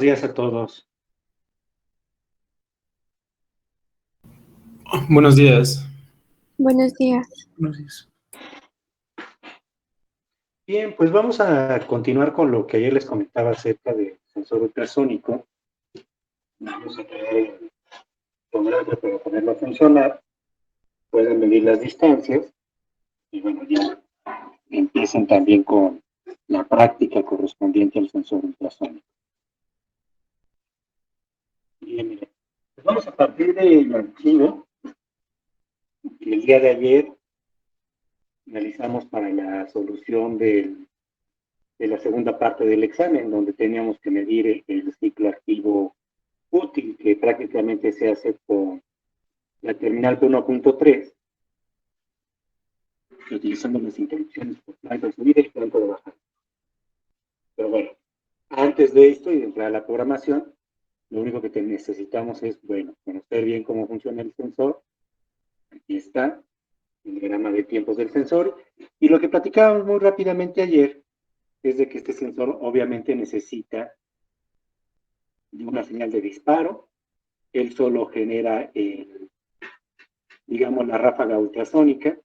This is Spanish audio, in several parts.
Días a todos. Buenos días. Buenos días. Buenos días. Bien, pues vamos a continuar con lo que ayer les comentaba acerca del sensor ultrasónico. Vamos a crear el programa para ponerlo a funcionar. Pueden medir las distancias y bueno, ya empiecen también con la práctica correspondiente al sensor ultrasónico. Bien, miren. Pues vamos a partir del archivo que el día de ayer realizamos para la solución de la segunda parte del examen, donde teníamos que medir el ciclo activo útil, que prácticamente se hace con la terminal P1.3, utilizando las interrupciones por flanco de subida y flanco de bajada. Pero bueno, antes de esto y de entrar a la programación, lo único que necesitamos es, bueno, conocer bien cómo funciona el sensor. Aquí está el diagrama de tiempos del sensor. Y lo que platicábamos muy rápidamente ayer es de que este sensor obviamente necesita de una señal de disparo. Él solo genera, digamos, la ráfaga ultrasónica,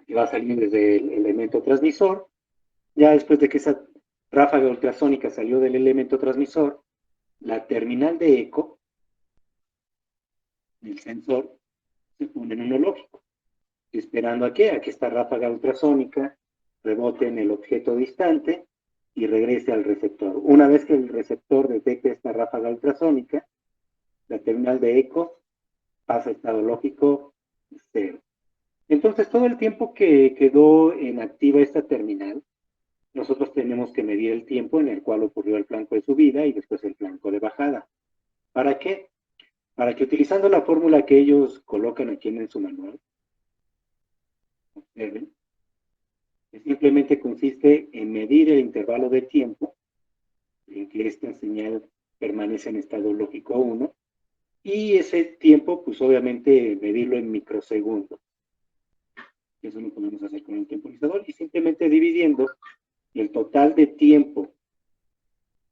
que va a salir desde el elemento transmisor. Ya después de que esa ráfaga ultrasónica salió del elemento transmisor, la terminal de eco del sensor se pone en uno lógico, esperando a que esta ráfaga ultrasónica rebote en el objeto distante y regrese al receptor. Una vez que el receptor detecte esta ráfaga ultrasónica, la terminal de eco pasa a estado lógico 0. Entonces, todo el tiempo que quedó en activa esta terminal, nosotros tenemos que medir el tiempo en el cual ocurrió el flanco de subida y después el flanco de bajada. ¿Para qué? Para que utilizando la fórmula que ellos colocan aquí en su manual, observen, que simplemente consiste en medir el intervalo de tiempo en que esta señal permanece en estado lógico 1 y ese tiempo, pues obviamente medirlo en microsegundos. Eso lo podemos hacer con el temporizador y simplemente dividiendo el total de tiempo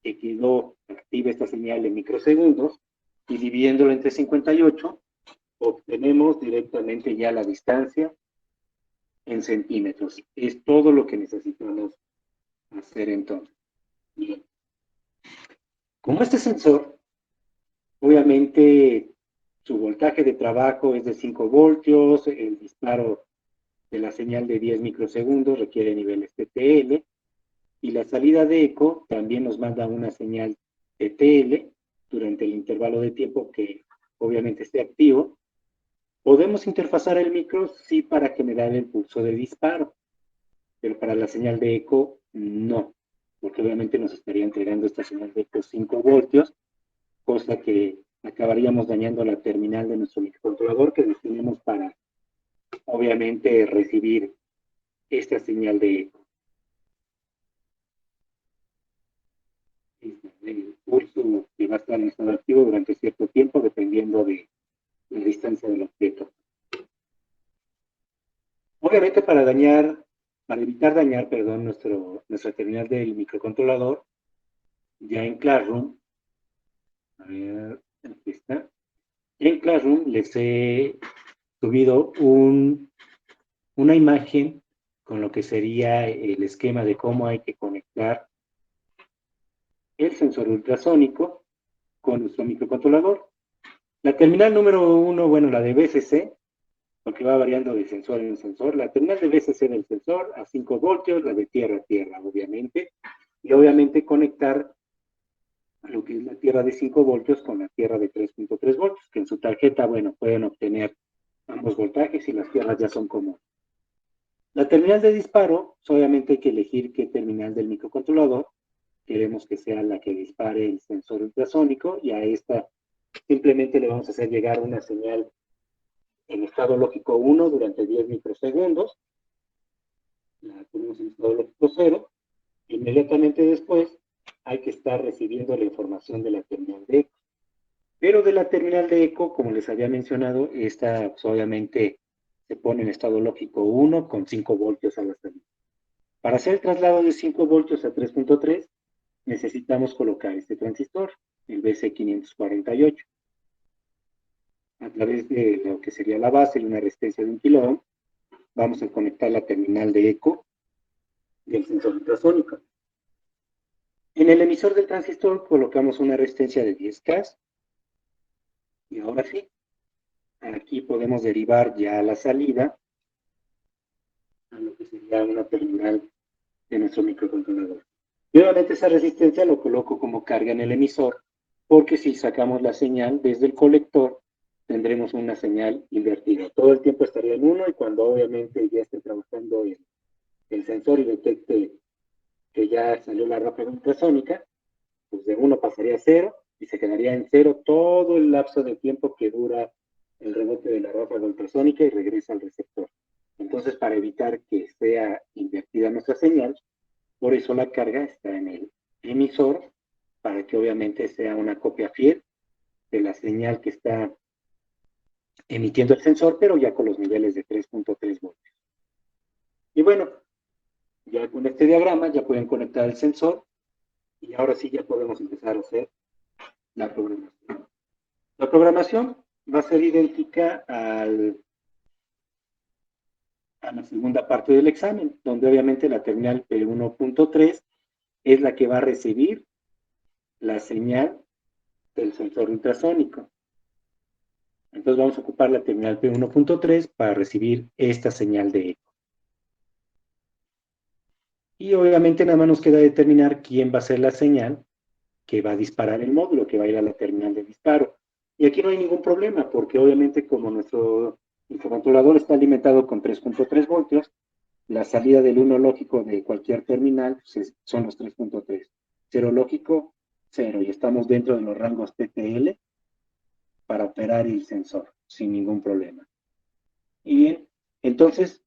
que quedó activa esta señal en microsegundos y dividiéndolo entre 58, obtenemos directamente ya la distancia en centímetros. Es todo lo que necesitamos hacer entonces. Bien. Como este sensor, obviamente su voltaje de trabajo es de 5 voltios, el disparo de la señal de 10 microsegundos requiere niveles TTL, y la salida de eco también nos manda una señal TTL durante el intervalo de tiempo que obviamente esté activo. Podemos interfazar el micro, sí, para generar el pulso de disparo, pero para la señal de eco, no, porque obviamente nos estaría entregando esta señal de eco 5 voltios, cosa que acabaríamos dañando la terminal de nuestro microcontrolador que destinamos para, obviamente, recibir esta señal de eco. El pulso que va a estar en estado activo durante cierto tiempo, dependiendo de la distancia del objeto. Obviamente para evitar dañar, perdón, nuestra terminal del microcontrolador, ya en Classroom, a ver, aquí está, en Classroom les he subido una imagen con lo que sería el esquema de cómo hay que conectar el sensor ultrasónico con nuestro microcontrolador. La terminal número 1, bueno, la de BCC, porque va variando de sensor en sensor. La terminal de BCC del sensor a 5 voltios, la de tierra a tierra, obviamente. Y obviamente conectar a lo que es la tierra de 5 voltios con la tierra de 3.3 voltios, que en su tarjeta, bueno, pueden obtener ambos voltajes y las tierras ya son comunes. La terminal de disparo, obviamente hay que elegir qué terminal del microcontrolador queremos que sea la que dispare el sensor ultrasónico, y a esta simplemente le vamos a hacer llegar una señal en estado lógico 1 durante 10 microsegundos, la ponemos en estado lógico 0, inmediatamente después hay que estar recibiendo la información de la terminal de eco. Pero de la terminal de eco, como les había mencionado, esta pues, obviamente se pone en estado lógico 1 con 5 voltios a la salida. Para hacer el traslado de 5 voltios a 3.3, necesitamos colocar este transistor, el BC548. A través de lo que sería la base y una resistencia de 1 kilo ohm, vamos a conectar la terminal de eco del sensor ultrasónico. En el emisor del transistor colocamos una resistencia de 10K. Y ahora sí, aquí podemos derivar ya la salida a lo que sería una terminal de nuestro microcontrolador. Y obviamente esa resistencia lo coloco como carga en el emisor, porque si sacamos la señal desde el colector, tendremos una señal invertida. Todo el tiempo estaría en 1 y cuando obviamente ya esté trabajando el sensor y detecte que ya salió la ráfaga ultrasónica, pues de 1 pasaría a 0 y se quedaría en 0 todo el lapso de tiempo que dura el rebote de la ráfaga ultrasónica y regresa al receptor. Entonces, para evitar que sea invertida nuestra señal, por eso la carga está en el emisor, para que obviamente sea una copia fiel de la señal que está emitiendo el sensor, pero ya con los niveles de 3.3 voltios. Y bueno, ya con este diagrama ya pueden conectar el sensor y ahora sí ya podemos empezar a hacer la programación. La programación va a ser idéntica a la segunda parte del examen, donde obviamente la terminal P1.3 es la que va a recibir la señal del sensor ultrasónico. Entonces vamos a ocupar la terminal P1.3 para recibir esta señal de eco. Y obviamente nada más nos queda determinar quién va a ser la señal que va a disparar el módulo, que va a ir a la terminal de disparo. Y aquí no hay ningún problema, porque obviamente como nuestro microcontrolador está alimentado con 3.3 voltios, la salida del 1 lógico de cualquier terminal son los 3.3. 0 lógico, 0. Y estamos dentro de los rangos TTL para operar el sensor sin ningún problema. Y bien, entonces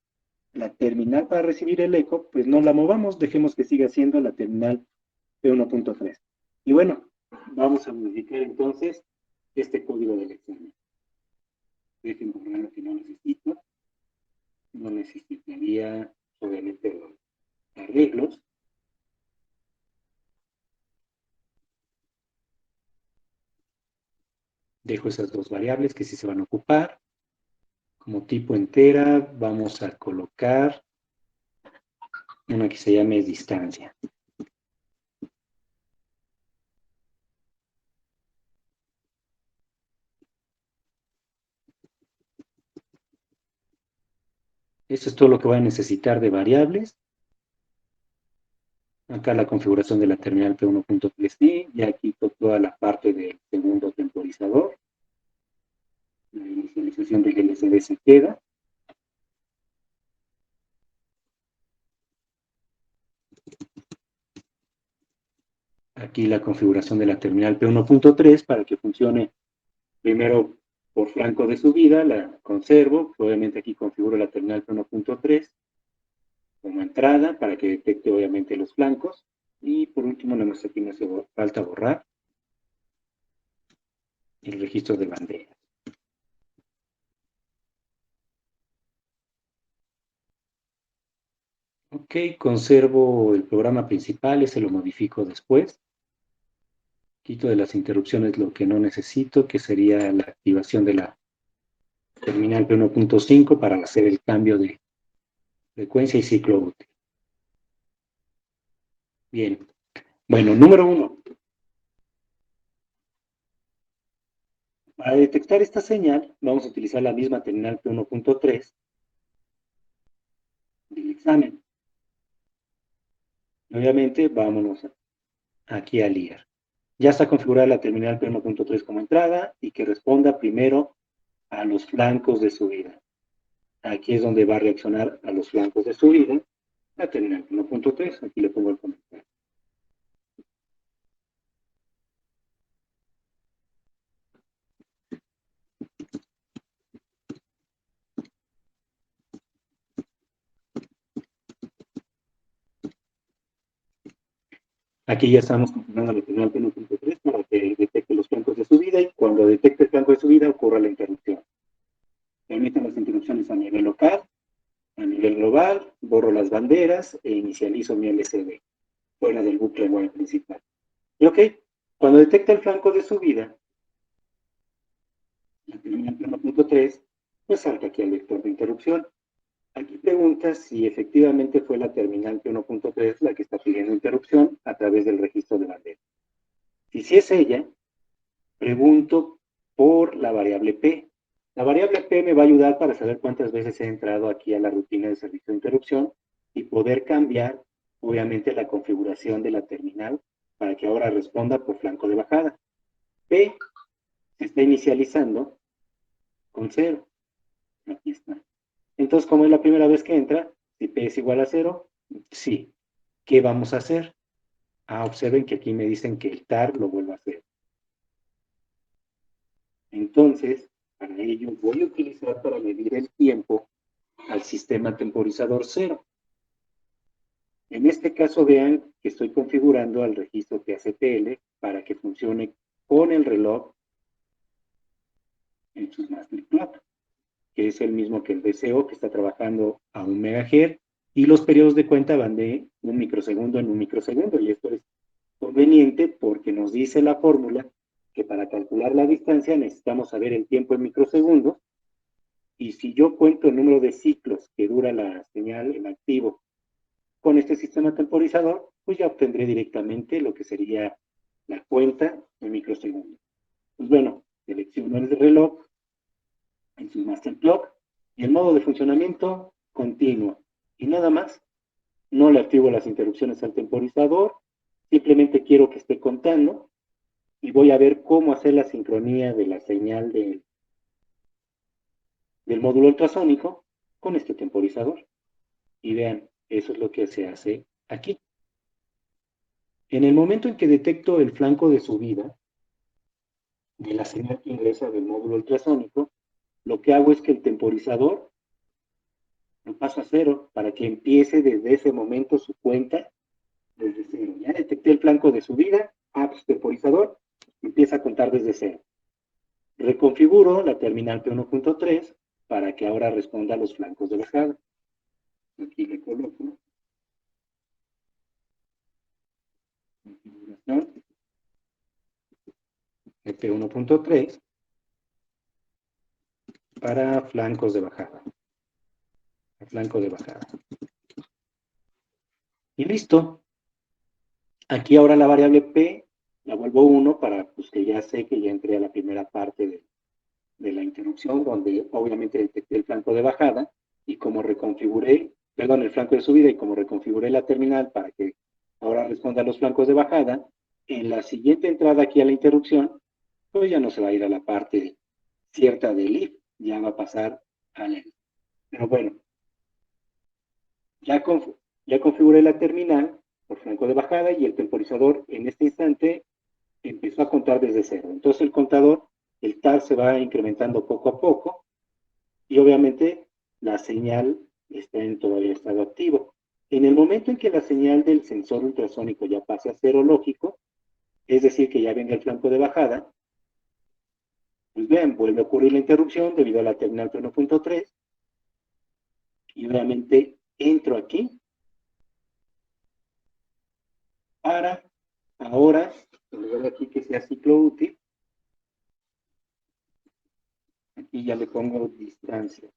la terminal para recibir el eco, pues no la movamos, dejemos que siga siendo la terminal P1.3. Y bueno, vamos a modificar entonces este código del examen. Dejen borrar lo que no necesito. No necesitaría, obviamente, los arreglos. Dejo esas dos variables que sí se van a ocupar. Como tipo entera, vamos a colocar una que se llame distancia. Eso es todo lo que voy a necesitar de variables. Acá la configuración de la terminal P1.3D. Ya quito toda la parte del segundo temporizador. La inicialización del LCD se queda. Aquí la configuración de la terminal P1.3 para que funcione primero por flanco de subida, la conservo. Obviamente aquí configuro la terminal P1.3 como entrada para que detecte obviamente los flancos. Y por último, nada más aquí me hace falta borrar el registro de banderas. Ok, conservo el programa principal, ese lo modifico después. Quito de las interrupciones lo que no necesito, que sería la activación de la terminal P1.5 para hacer el cambio de frecuencia y ciclo útil. Bien. Bueno, número 1. Para detectar esta señal, vamos a utilizar la misma terminal P1.3 del examen. Y obviamente, vámonos aquí al IR. Ya está configurada la terminal P1.3 como entrada y que responda primero a los flancos de subida. Aquí es donde va a reaccionar a los flancos de subida la terminal P1.3. Aquí le pongo el comentario. Aquí ya estamos configurando la terminal P1.3 para que detecte los flancos de subida y cuando detecte el flanco de subida ocurra la interrupción. Permiten las interrupciones a nivel local, a nivel global, borro las banderas e inicializo mi LCD. fuera del bucle while principal. Y ok, cuando detecta el flanco de subida, la terminal 1.3, pues salta aquí al vector de interrupción. Aquí pregunta si efectivamente fue la terminal P1.3 la que está pidiendo interrupción a través del registro de bandera. Y si es ella, pregunto por la variable P. La variable P me va a ayudar para saber cuántas veces he entrado aquí a la rutina de servicio de interrupción y poder cambiar, obviamente, la configuración de la terminal para que ahora responda por flanco de bajada. P se está inicializando con 0. Aquí está. Entonces, como es la primera vez que entra, si P es igual a 0, sí. ¿Qué vamos a hacer? Observen que aquí me dicen que el TAR lo vuelva a hacer. Entonces, para ello voy a utilizar para medir el tiempo al sistema temporizador 0. En este caso vean que estoy configurando al registro TACTL para que funcione con el reloj en su master clock, que es el mismo que el DCO, que está trabajando a 1 MHz, y los periodos de cuenta van de 1 microsegundo en 1 microsegundo, y esto es conveniente porque nos dice la fórmula que para calcular la distancia necesitamos saber el tiempo en microsegundos, y si yo cuento el número de ciclos que dura la señal en activo con este sistema temporizador, pues ya obtendré directamente lo que sería la cuenta en microsegundos. Pues bueno, selecciono el reloj en su master clock y el modo de funcionamiento continuo. Y nada más, no le activo las interrupciones al temporizador, simplemente quiero que esté contando y voy a ver cómo hacer la sincronía de la señal del módulo ultrasónico con este temporizador. Y vean, eso es lo que se hace aquí. En el momento en que detecto el flanco de subida de la señal que ingresa del módulo ultrasónico, lo que hago es que el temporizador lo paso a 0 para que empiece desde ese momento su cuenta desde 0. Ya detecté el flanco de subida, pues temporizador, empieza a contar desde 0. Reconfiguro la terminal P1.3 para que ahora responda a los flancos de bajada. Aquí le coloco configuración de P1.3 para flancos de bajada. Flanco de bajada. Y listo. Aquí ahora la variable P la vuelvo 1 para pues, que ya sé que ya entré a la primera parte de la interrupción, donde obviamente detecté el flanco de bajada y como reconfiguré, perdón, el flanco de subida y como reconfiguré la terminal para que ahora responda a los flancos de bajada, en la siguiente entrada aquí a la interrupción, pues ya no se va a ir a la parte cierta del if, ya va a pasar a la. Pero bueno, ya, ya configuré la terminal por flanco de bajada y el temporizador en este instante empezó a contar desde 0. Entonces el contador, el TAR se va incrementando poco a poco y obviamente la señal está en todavía estado activo. En el momento en que la señal del sensor ultrasónico ya pase a 0 lógico, es decir, que ya venga el flanco de bajada, pues vean, vuelve a ocurrir la interrupción debido a la terminal 1.3 y obviamente entro aquí para ahora, en lugar de aquí que sea ciclo útil, aquí ya le pongo distancia.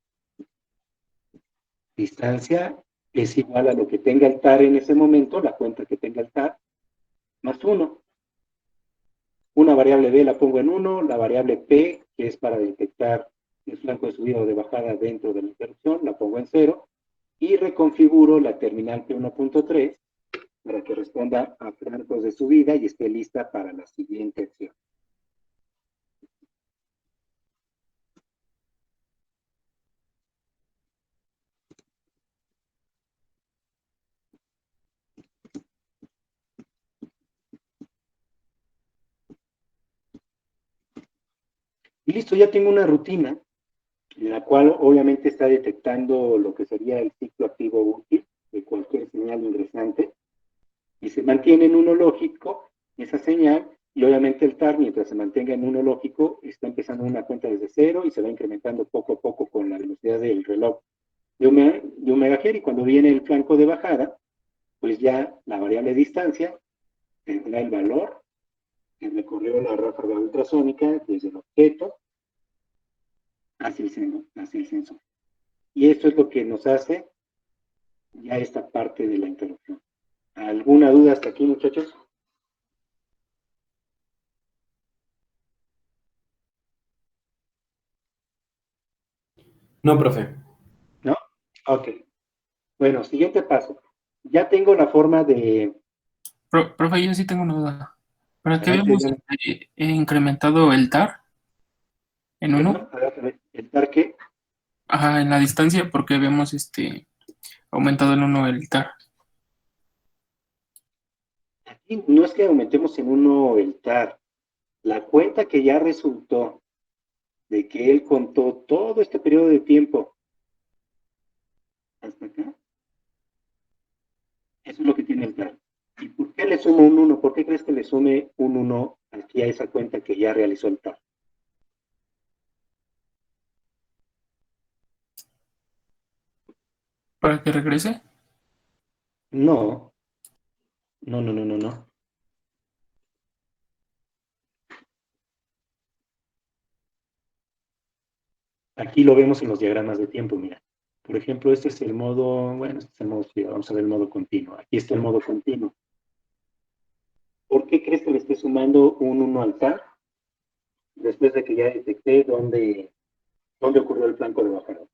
Distancia es igual a lo que tenga el TAR en ese momento, la cuenta que tenga el TAR, más 1. Una variable B la pongo en 1, la variable P, que es para detectar el flanco de subida o de bajada dentro de la interrupción, la pongo en 0, y reconfiguro la terminal P1.3 para que responda a flancos de subida y esté lista para la siguiente acción. Y listo, ya tengo una rutina en la cual obviamente está detectando lo que sería el ciclo activo útil de cualquier señal ingresante y se mantiene en uno lógico esa señal y obviamente el TAR mientras se mantenga en uno lógico está empezando una cuenta desde 0 y se va incrementando poco a poco con la velocidad del reloj de un megahertz y cuando viene el flanco de bajada pues ya la variable distancia tendrá el valor que recorrió la ráfaga ultrasónica desde el objeto hacia el sensor. Y esto es lo que nos hace ya esta parte de la interrupción. ¿Alguna duda hasta aquí, muchachos? No, profe. ¿No? Ok. Bueno, siguiente paso. Ya tengo la forma de... Profe, yo sí tengo una duda. ¿Para qué Adelante, habíamos dígame. incrementado el TAR en uno? Perdón, adelante. ¿El TAR qué? Ajá, en la distancia, porque habíamos aumentado en uno el TAR. Aquí no es que aumentemos en uno el TAR. La cuenta que ya resultó de que él contó todo este periodo de tiempo hasta acá, eso es lo que tiene el TAR. ¿Y por qué le sumo un uno? ¿Por qué crees que le sume un uno aquí a esa cuenta que ya realizó el TAR? ¿Para que regrese? No, no, no, no, no, no. Aquí lo vemos en los diagramas de tiempo, mira. Por ejemplo, este es el modo, bueno, este es el modo frío, vamos a ver el modo continuo. Aquí está el modo continuo. ¿Por qué crees que le esté sumando un uno al TAR después de que ya detecté dónde ocurrió el flanco de bajada?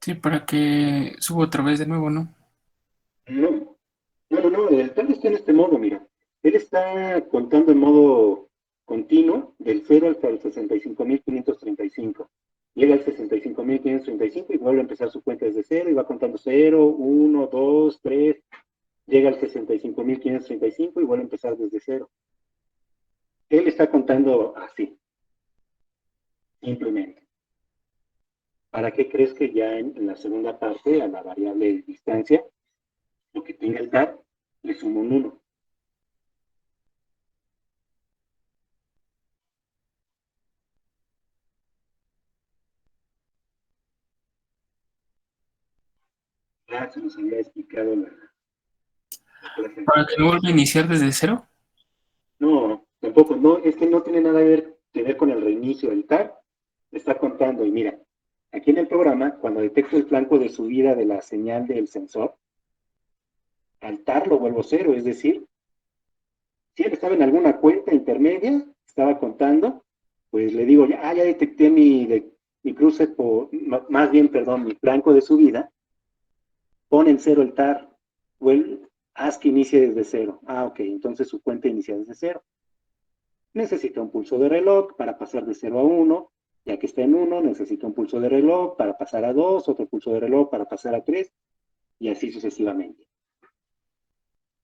Sí, para que suba otra vez de nuevo, ¿no? No, no, no, no, el TAR está en este modo, mira. Él está contando en modo continuo del 0 hasta el 65.535. Llega al 65.535 y vuelve a empezar su cuenta desde cero y va contando 0, 1, 2, 3. Llega al 65.535 y vuelve a empezar desde cero. Él está contando así, simplemente. ¿Para qué crees que ya en la segunda parte, a la variable de distancia, lo que tenga el TAR, le sumo un uno? Ya se nos había explicado la clase ¿Para que anterior. no vuelva a iniciar desde cero? No, tampoco, no, es que no tiene nada que ver con el reinicio del TAR. Está contando, y mira, aquí en el programa, cuando detecto el flanco de subida de la señal del sensor, al TAR lo vuelvo cero, es decir, si él estaba en alguna cuenta intermedia, estaba contando, pues le digo, ya detecté mi cruce, más bien, perdón, mi flanco de subida, pon en cero el TAR, o el haz que inicie desde cero. Ah, ok, entonces su cuenta inicia desde cero. Necesita un pulso de reloj para pasar de cero a uno, ya que está en uno, necesita un pulso de reloj para pasar a 2, otro pulso de reloj para pasar a 3, y así sucesivamente.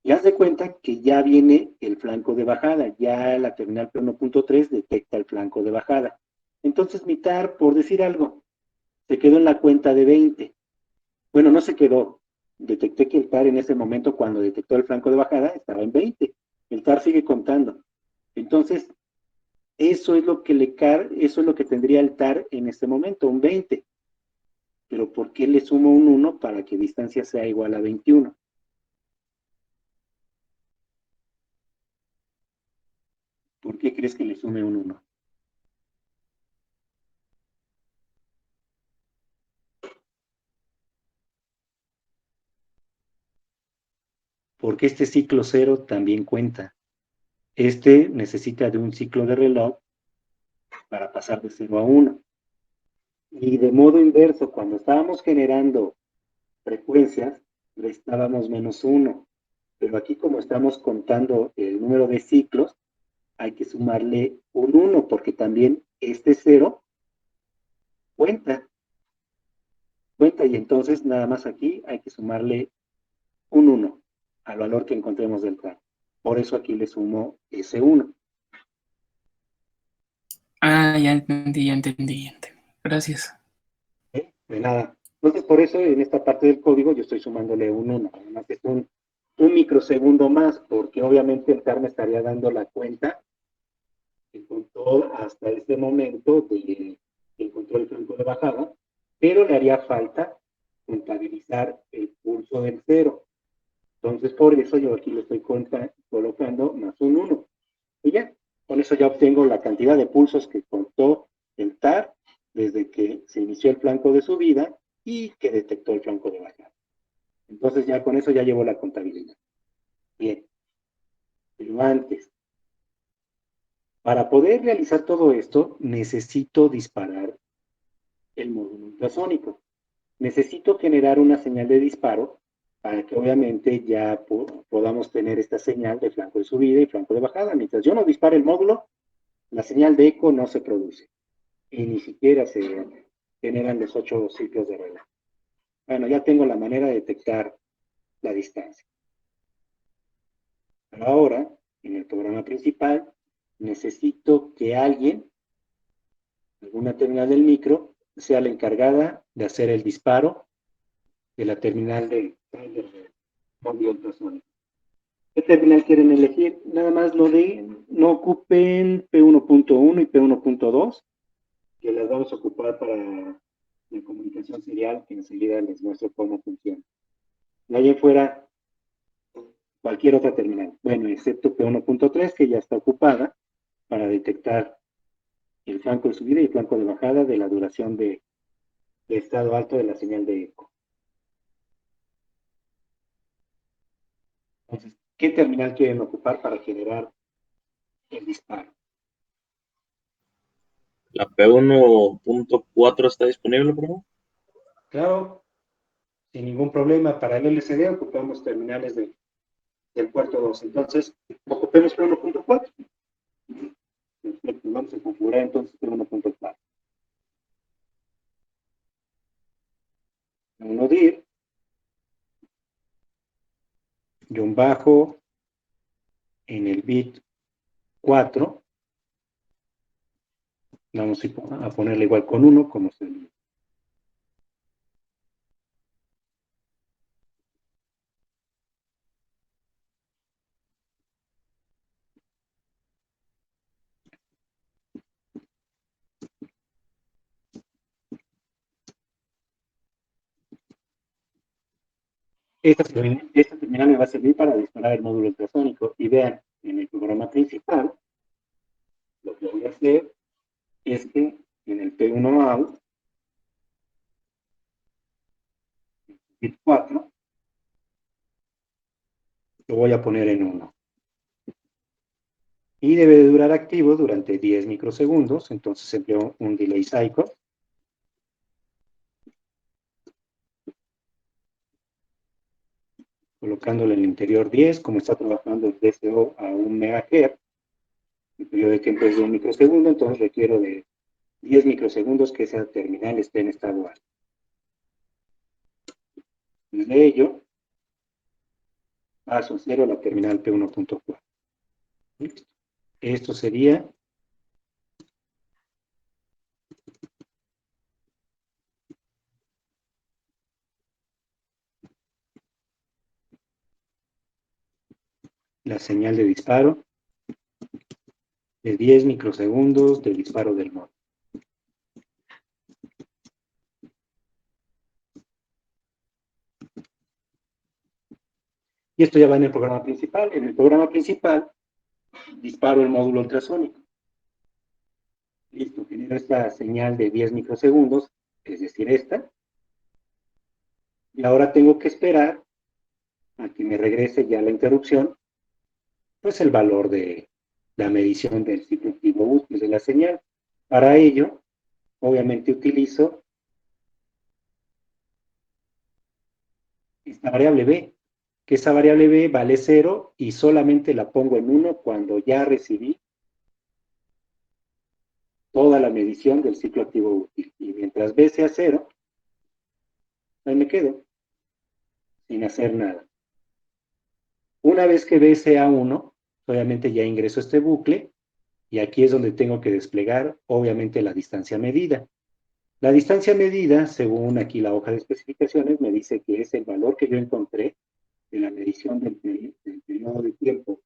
Y haz de cuenta que ya viene el flanco de bajada, ya la terminal P1.3 detecta el flanco de bajada. Entonces mi TAR, por decir algo, se quedó en la cuenta de 20. Bueno, no se quedó. Detecté que el TAR en ese momento, cuando detectó el flanco de bajada, estaba en 20. El TAR sigue contando. Entonces, eso es lo que tendría el TAR en este momento, un 20. Pero ¿por qué le sumo un 1 para que distancia sea igual a 21? ¿Por qué crees que le sume un 1? Porque este ciclo cero también cuenta. Este necesita de un ciclo de reloj para pasar de 0 a 1. Y de modo inverso, cuando estábamos generando frecuencias, restábamos menos 1. Pero aquí como estamos contando el número de ciclos, hay que sumarle un 1, porque también este 0 cuenta, cuenta, y entonces nada más aquí hay que sumarle un 1 al valor que encontremos del TAR. Por eso aquí le sumo ese 1. Ah, ya entendí, ya entendí, ya entendí. Gracias. De nada. Entonces, por eso en esta parte del código yo estoy sumándole un 1. Además, es un microsegundo más, porque obviamente el TAR me estaría dando la cuenta que contó hasta este momento del control del flanco de bajada, pero le haría falta contabilizar el pulso del cero. Entonces, por eso yo aquí le estoy colocando más un 1. Y ya, con eso ya obtengo la cantidad de pulsos que contó el TAR desde que se inició el flanco de subida y que detectó el flanco de bajada. Entonces ya con eso ya llevo la contabilidad. Bien, pero antes, para poder realizar todo esto, necesito disparar el módulo ultrasónico. Necesito generar una señal de disparo para que obviamente ya podamos tener esta señal de flanco de subida y flanco de bajada. Mientras yo no dispare el módulo, la señal de eco no se produce y ni siquiera se generan los 8 ciclos de reloj. Bueno, ya tengo la manera de detectar la distancia. Pero ahora, en el programa principal, necesito que alguien, alguna terminal del micro, sea la encargada de hacer el disparo de la terminal de móvil ultrasónico. ¿Qué terminal quieren elegir? Nada más no ocupen P1.1 y P1.2, que las vamos a ocupar para la comunicación serial, que enseguida les muestro cómo funciona. De ahí en fuera, cualquier otra terminal. Bueno, excepto P1.3, que ya está ocupada para detectar el flanco de subida y el flanco de bajada de la duración de estado alto de la señal de eco. Entonces, ¿qué terminal quieren ocupar para generar el disparo? La P1.4 está disponible, por favor. Claro, sin ningún problema. Para el LCD ocupamos terminales del puerto 2. Entonces, ocupemos P1.4. Vamos a configurar entonces P1.4. Uno dir, guión bajo, en el bit 4, vamos a ponerle igual con 1, como se le. Esta terminal me va a servir para disparar el módulo ultrasónico. Y vean, en el programa principal, lo que voy a hacer es que en el P1out, bit 4, lo voy a poner en 1. Y debe de durar activo durante 10 microsegundos, entonces empleo un delay cycle. Colocándole en el interior 10, como está trabajando el DSO a 1 MHz, el periodo de tiempo es de 1 microsegundo, entonces requiero de 10 microsegundos que esa terminal esté en estado alto. Desde ello, paso a 0 la terminal P1.4. Esto sería la señal de disparo de 10 microsegundos del disparo del módulo. Y esto ya va en el programa principal. En el programa principal disparo el módulo ultrasónico. Listo, genero esta señal de 10 microsegundos, es decir, esta. Y ahora tengo que esperar a que me regrese ya la interrupción, pues el valor de la medición del ciclo activo útil de la señal. Para ello, obviamente utilizo esta variable b, que esa variable b vale 0 y solamente la pongo en 1 cuando ya recibí toda la medición del ciclo activo útil. Y mientras b sea 0, ahí me quedo, sin hacer nada. Una vez que b sea 1, obviamente ya ingreso a este bucle, y aquí es donde tengo que desplegar, obviamente, la distancia medida. La distancia medida, según aquí la hoja de especificaciones, me dice que es el valor que yo encontré de la medición del periodo de tiempo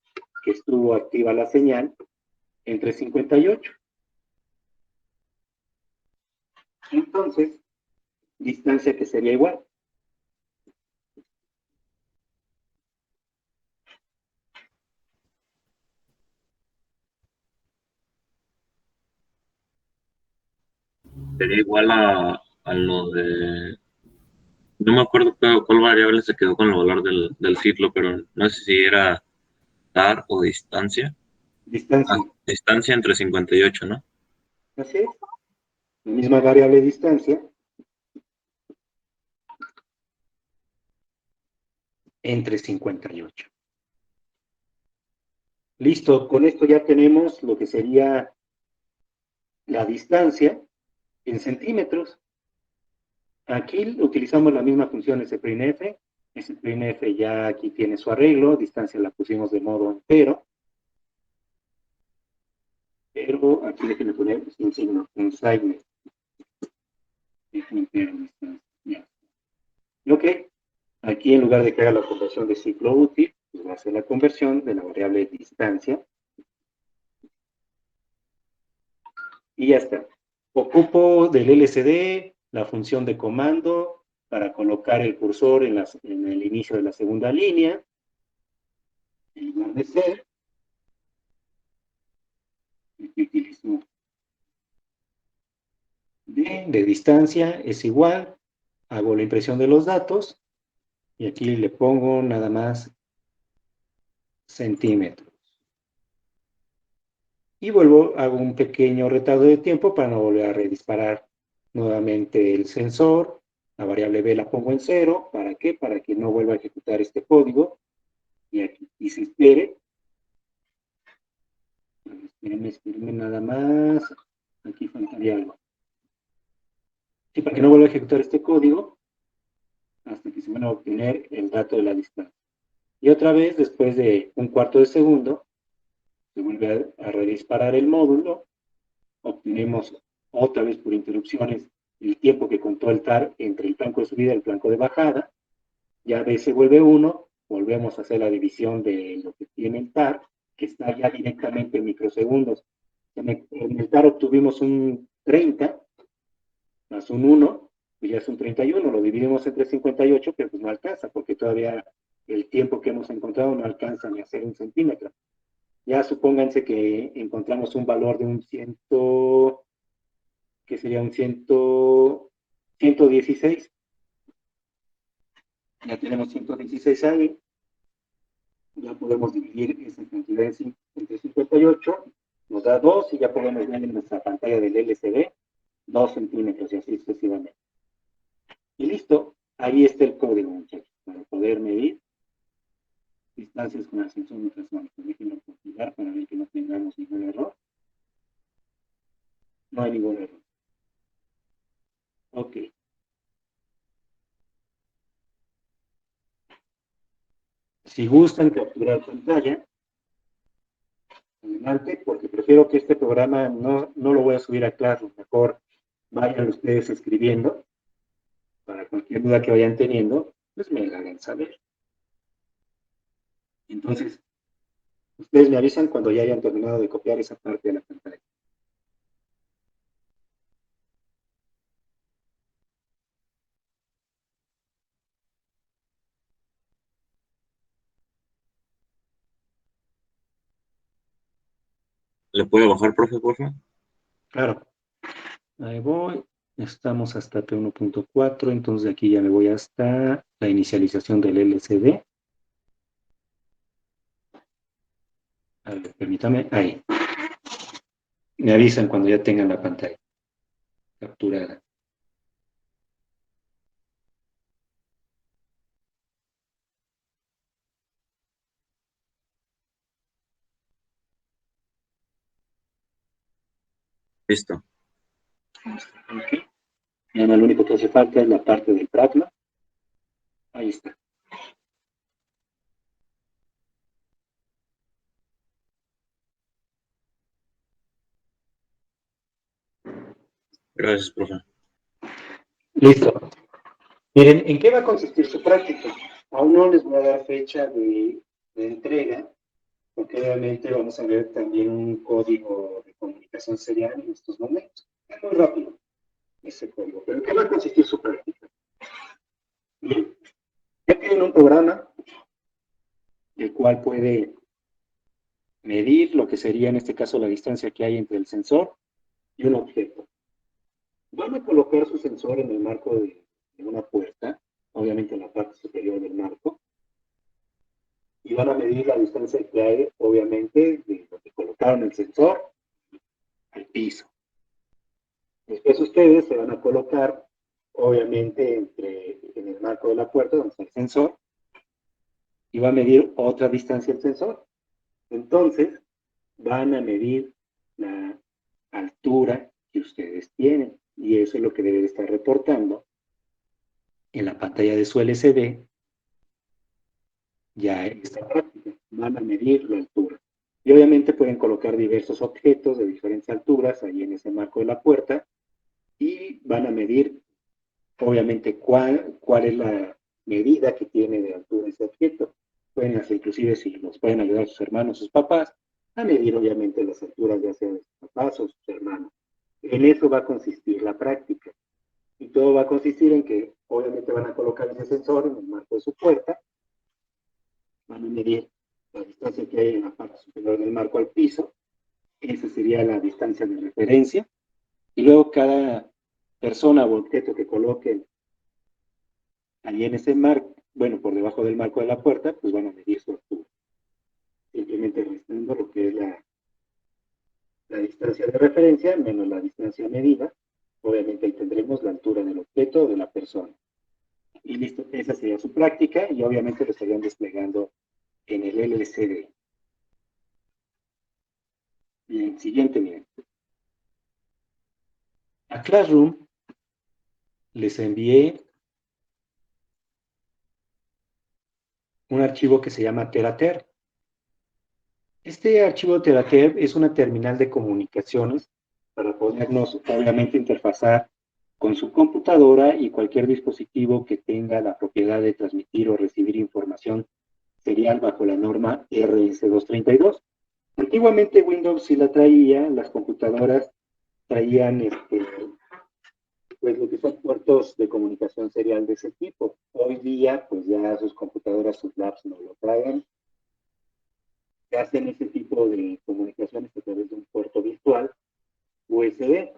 que estuvo activa la señal entre 58. Entonces, distancia que sería igual. Sería igual a lo de... No me acuerdo cuál variable se quedó con el valor del ciclo, pero no sé si era dar o distancia. Ah, Distancia. distancia entre 58, ¿no? Así es. La misma variable distancia entre 58. Listo, con esto ya tenemos lo que sería la distancia en centímetros. Aquí utilizamos la misma función S'F. S'F ya aquí tiene su arreglo, distancia la pusimos de modo entero, pero aquí déjenme poner un signo, un sign. Ya. Ok, aquí en lugar de que haga la conversión de ciclo útil, pues va a hacer la conversión de la variable distancia y ya está. Ocupo del LCD la función de comando para colocar el cursor en el inicio de la segunda línea, en lugar de ser, aquí utilizo de distancia es igual, hago la impresión de los datos y aquí le pongo nada más centímetros. Y vuelvo, hago un pequeño retardo de tiempo para no volver a redisparar nuevamente el sensor. La variable b la pongo en 0. ¿Para qué? Para que no vuelva a ejecutar este código. Y aquí y se espere. Espérenme nada más. Aquí faltaría algo. Sí, para que no vuelva a ejecutar este código hasta que se van a obtener el dato de la distancia. Y otra vez, después de un cuarto de segundo, se vuelve a redisparar el módulo. Obtenemos otra vez por interrupciones el tiempo que contó el TAR entre el flanco de subida y el flanco de bajada. Ya B se vuelve 1, volvemos a hacer la división de lo que tiene el TAR, que está ya directamente en microsegundos. En el TAR obtuvimos un 30 más un 1, pues ya es un 31, lo dividimos entre 58, pero pues no alcanza, porque todavía el tiempo que hemos encontrado no alcanza ni a ser un centímetro. Ya supónganse que encontramos un valor de un 100, que sería un 116. Ya tenemos 116 ahí. Ya podemos dividir esa cantidad entre 58. Nos da 2 y ya podemos ver en nuestra pantalla del LCD 2 centímetros y así sucesivamente. Y listo. Ahí está el código, muchachos, para poder medir distancias con ascensor ultrasónico. Déjenlo compilar para ver que no tengamos ningún error. No hay ningún error. Ok. Si gustan capturar pantalla, adelante, porque prefiero que este programa no lo voy a subir a Classroom. Mejor vayan ustedes escribiendo para cualquier duda que vayan teniendo, pues me la hagan saber. Entonces, ustedes me avisan cuando ya hayan terminado de copiar esa parte de la pantalla. ¿Le puede bajar, profe, por favor? Claro, ahí voy. Estamos hasta P1.4, entonces aquí ya me voy hasta la inicialización del LCD. A ver, permítame, ahí. Me avisan cuando ya tengan la pantalla capturada. Listo. Ok. Ya lo único que hace falta es la parte del pragma. Ahí está. Gracias, profe. Listo. Miren, ¿en qué va a consistir su práctica? Aún no les voy a dar fecha de entrega, porque obviamente vamos a ver también un código de comunicación serial en estos momentos. Es muy rápido ese código, pero ¿en qué va a consistir su práctica? Bien, ya tienen un programa el cual puede medir lo que sería en este caso la distancia que hay entre el sensor y un objeto. Van a colocar su sensor en el marco de una puerta, obviamente en la parte superior del marco, y van a medir la distancia que hay, obviamente, de lo que colocaron el sensor al piso. Después ustedes se van a colocar, obviamente, en el marco de la puerta donde está el sensor, y va a medir otra distancia el sensor. Entonces, van a medir la altura que ustedes tienen, y eso es lo que debe estar reportando en la pantalla de su LCD. Ya esta práctica, van a medir la altura. Y obviamente pueden colocar diversos objetos de diferentes alturas ahí en ese marco de la puerta y van a medir, obviamente, cuál es la medida que tiene de altura ese objeto. Pueden hacer, inclusive, si los pueden ayudar sus hermanos, sus papás, a medir, obviamente, las alturas ya sea de sus papás o sus hermanos. En eso va a consistir la práctica. Y todo va a consistir en que, obviamente, van a colocar ese sensor en el marco de su puerta, van a medir la distancia que hay en la parte superior del marco al piso, esa sería la distancia de referencia, y luego cada persona o objeto que coloquen allí en ese marco, bueno, por debajo del marco de la puerta, pues van a medir su altura, simplemente restando lo que es la distancia de referencia menos la distancia medida, obviamente ahí tendremos la altura del objeto o de la persona. Y listo, esa sería su práctica y obviamente lo estarían desplegando en el LCD. Bien, siguiente, miren. A Classroom les envié un archivo que se llama Terater. Este archivo Terater es una terminal de comunicaciones para podernos, obviamente, interfazar con su computadora y cualquier dispositivo que tenga la propiedad de transmitir o recibir información serial bajo la norma RS-232. Antiguamente Windows sí la traía, las computadoras traían pues lo que son puertos de comunicación serial de ese tipo. Hoy día, pues ya sus computadoras, sus labs no lo traen. Se hacen ese tipo de comunicaciones a través de un puerto virtual USB.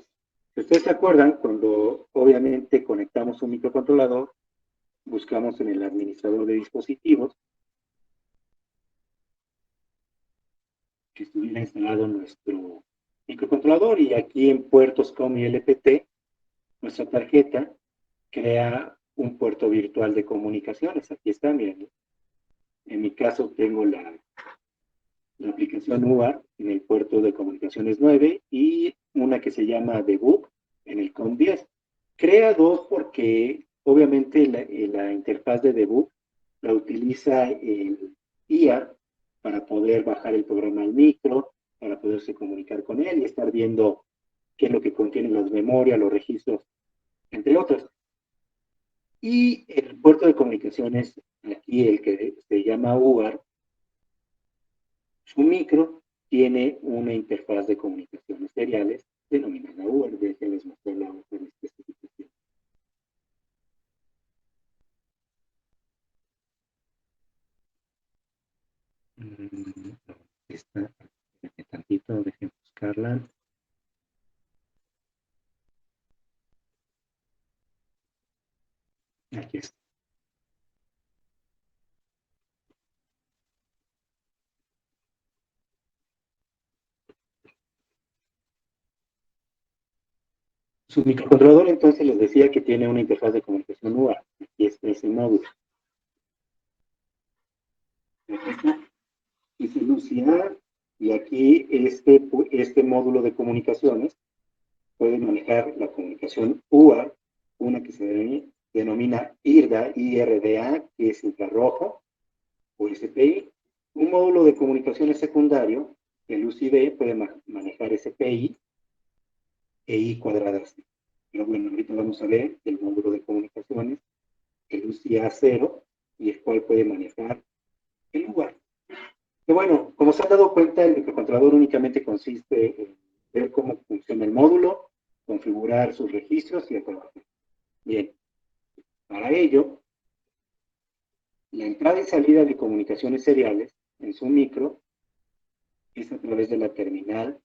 Si ustedes se acuerdan, cuando obviamente conectamos un microcontrolador, buscamos en el administrador de dispositivos que estuviera instalado nuestro microcontrolador y aquí en puertos COM y LPT, nuestra tarjeta crea un puerto virtual de comunicaciones. Aquí está, miren. En mi caso tengo la aplicación UART en el puerto de comunicaciones 9 y una que se llama Debug en el COM 10. Crea dos porque obviamente la interfaz de Debug la utiliza el IA para poder bajar el programa al micro, para poderse comunicar con él y estar viendo qué es lo que contienen las memorias, los registros, entre otros. Y el puerto de comunicaciones, aquí el que se llama UART, su micro tiene una interfaz de comunicaciones seriales denominada UART. Ya les mostré la otra especificación. Esta, tantito, dejen buscarla. Aquí está. Su microcontrolador entonces les decía que tiene una interfaz de comunicación UART. Aquí está ese módulo. Aquí está. Dice Lucia, y aquí este módulo de comunicaciones puede manejar la comunicación UART, una que se denomina IRDA, que es infrarrojo, o SPI. Un módulo de comunicaciones secundario, el UCB, puede manejar SPI e I cuadradas. Pero bueno, ahorita vamos a ver el módulo de comunicaciones, el UCA0, y el cual puede manejar el UART. Que bueno, como se han dado cuenta, el microcontrolador únicamente consiste en ver cómo funciona el módulo, configurar sus registros y el trabajo. Bien, para ello, la entrada y salida de comunicaciones seriales en su micro es a través de la terminal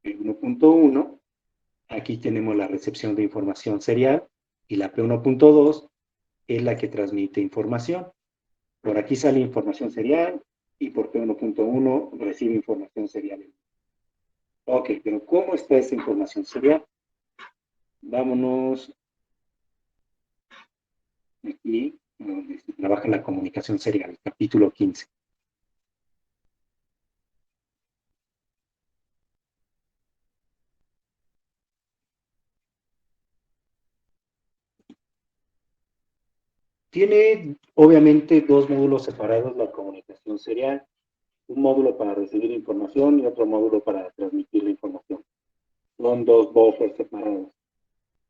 1.1. Aquí tenemos la recepción de información serial y la P1.2 es la que transmite información. Por aquí sale información serial y por P1.1 recibe información serial. Ok, pero ¿cómo está esa información serial? Vámonos aquí donde se trabaja la comunicación serial, capítulo 15. Tiene obviamente dos módulos separados la comunicación serial, un módulo para recibir información y otro módulo para transmitir la información. Son dos buffers separados.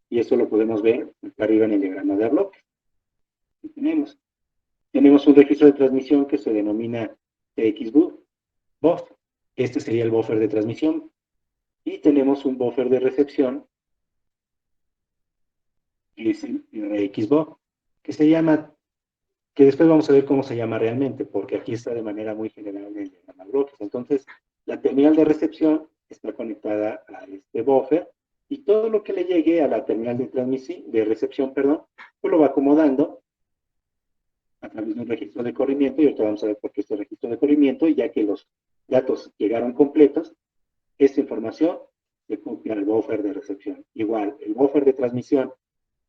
Y eso lo podemos ver acá arriba en el diagrama de bloques. Tenemos un registro de transmisión que se denomina TXBuffer. Este sería el buffer de transmisión. Y tenemos un buffer de recepción, que es el RXBuffer, que se llama, que después vamos a ver cómo se llama realmente, porque aquí está de manera muy general en el diagrama de bloques. Entonces, la terminal de recepción está conectada a este buffer y todo lo que le llegue a la terminal de recepción, pues lo va acomodando a través de un registro de corrimiento, y ahorita vamos a ver por qué este registro de corrimiento, y ya que los datos llegaron completos, esta información se copia al buffer de recepción. Igual, el buffer de transmisión,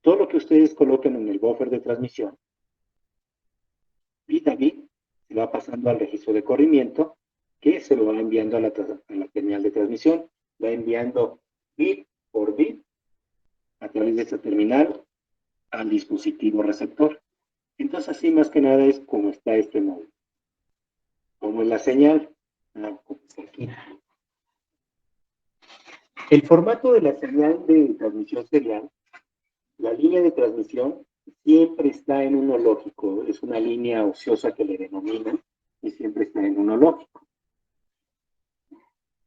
todo lo que ustedes coloquen en el buffer de transmisión, bit a bit, se va pasando al registro de corrimiento, que se lo va enviando a la terminal de transmisión, va enviando bit por bit a través de esta terminal al dispositivo receptor. Entonces, así más que nada es como está este módulo. Como es la señal, como está aquí. El formato de la señal de transmisión serial, la línea de transmisión siempre está en uno lógico, es una línea ociosa que le denominan, y siempre está en uno lógico.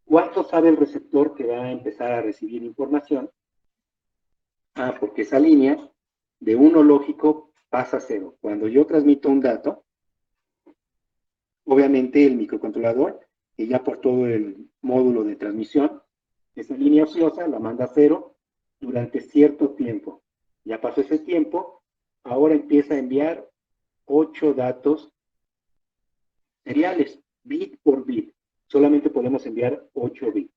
¿Cuánto sabe el receptor que va a empezar a recibir información? Porque esa línea de uno lógico pasa a 0. Cuando yo transmito un dato, obviamente el microcontrolador, que ya por todo el módulo de transmisión, esa línea ociosa la manda a 0 durante cierto tiempo. Ya pasó ese tiempo, ahora empieza a enviar 8 datos seriales, bit por bit. Solamente podemos enviar 8 bits.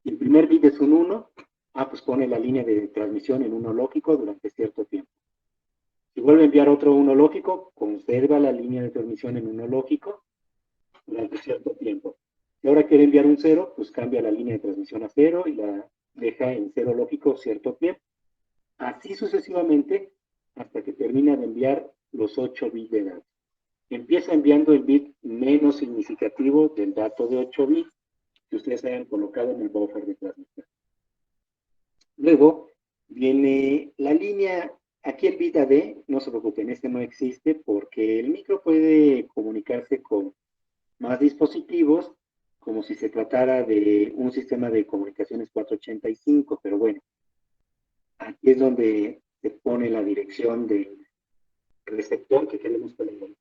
El primer bit es un 1, pues pone la línea de transmisión en 1 lógico durante cierto tiempo. Si vuelve a enviar otro 1 lógico, conserva la línea de transmisión en 1 lógico durante cierto tiempo. Si ahora quiere enviar un 0, pues cambia la línea de transmisión a 0 y la deja en 0 lógico cierto tiempo. Así sucesivamente hasta que termina de enviar los 8 bits de datos. Empieza enviando el bit menos significativo del dato de 8 bits que ustedes hayan colocado en el buffer de transmisión. Luego viene la línea, aquí el bit AD, no se preocupen, este no existe porque el micro puede comunicarse con más dispositivos como si se tratara de un sistema de comunicaciones 485, pero bueno, aquí es donde se pone la dirección del receptor que queremos que le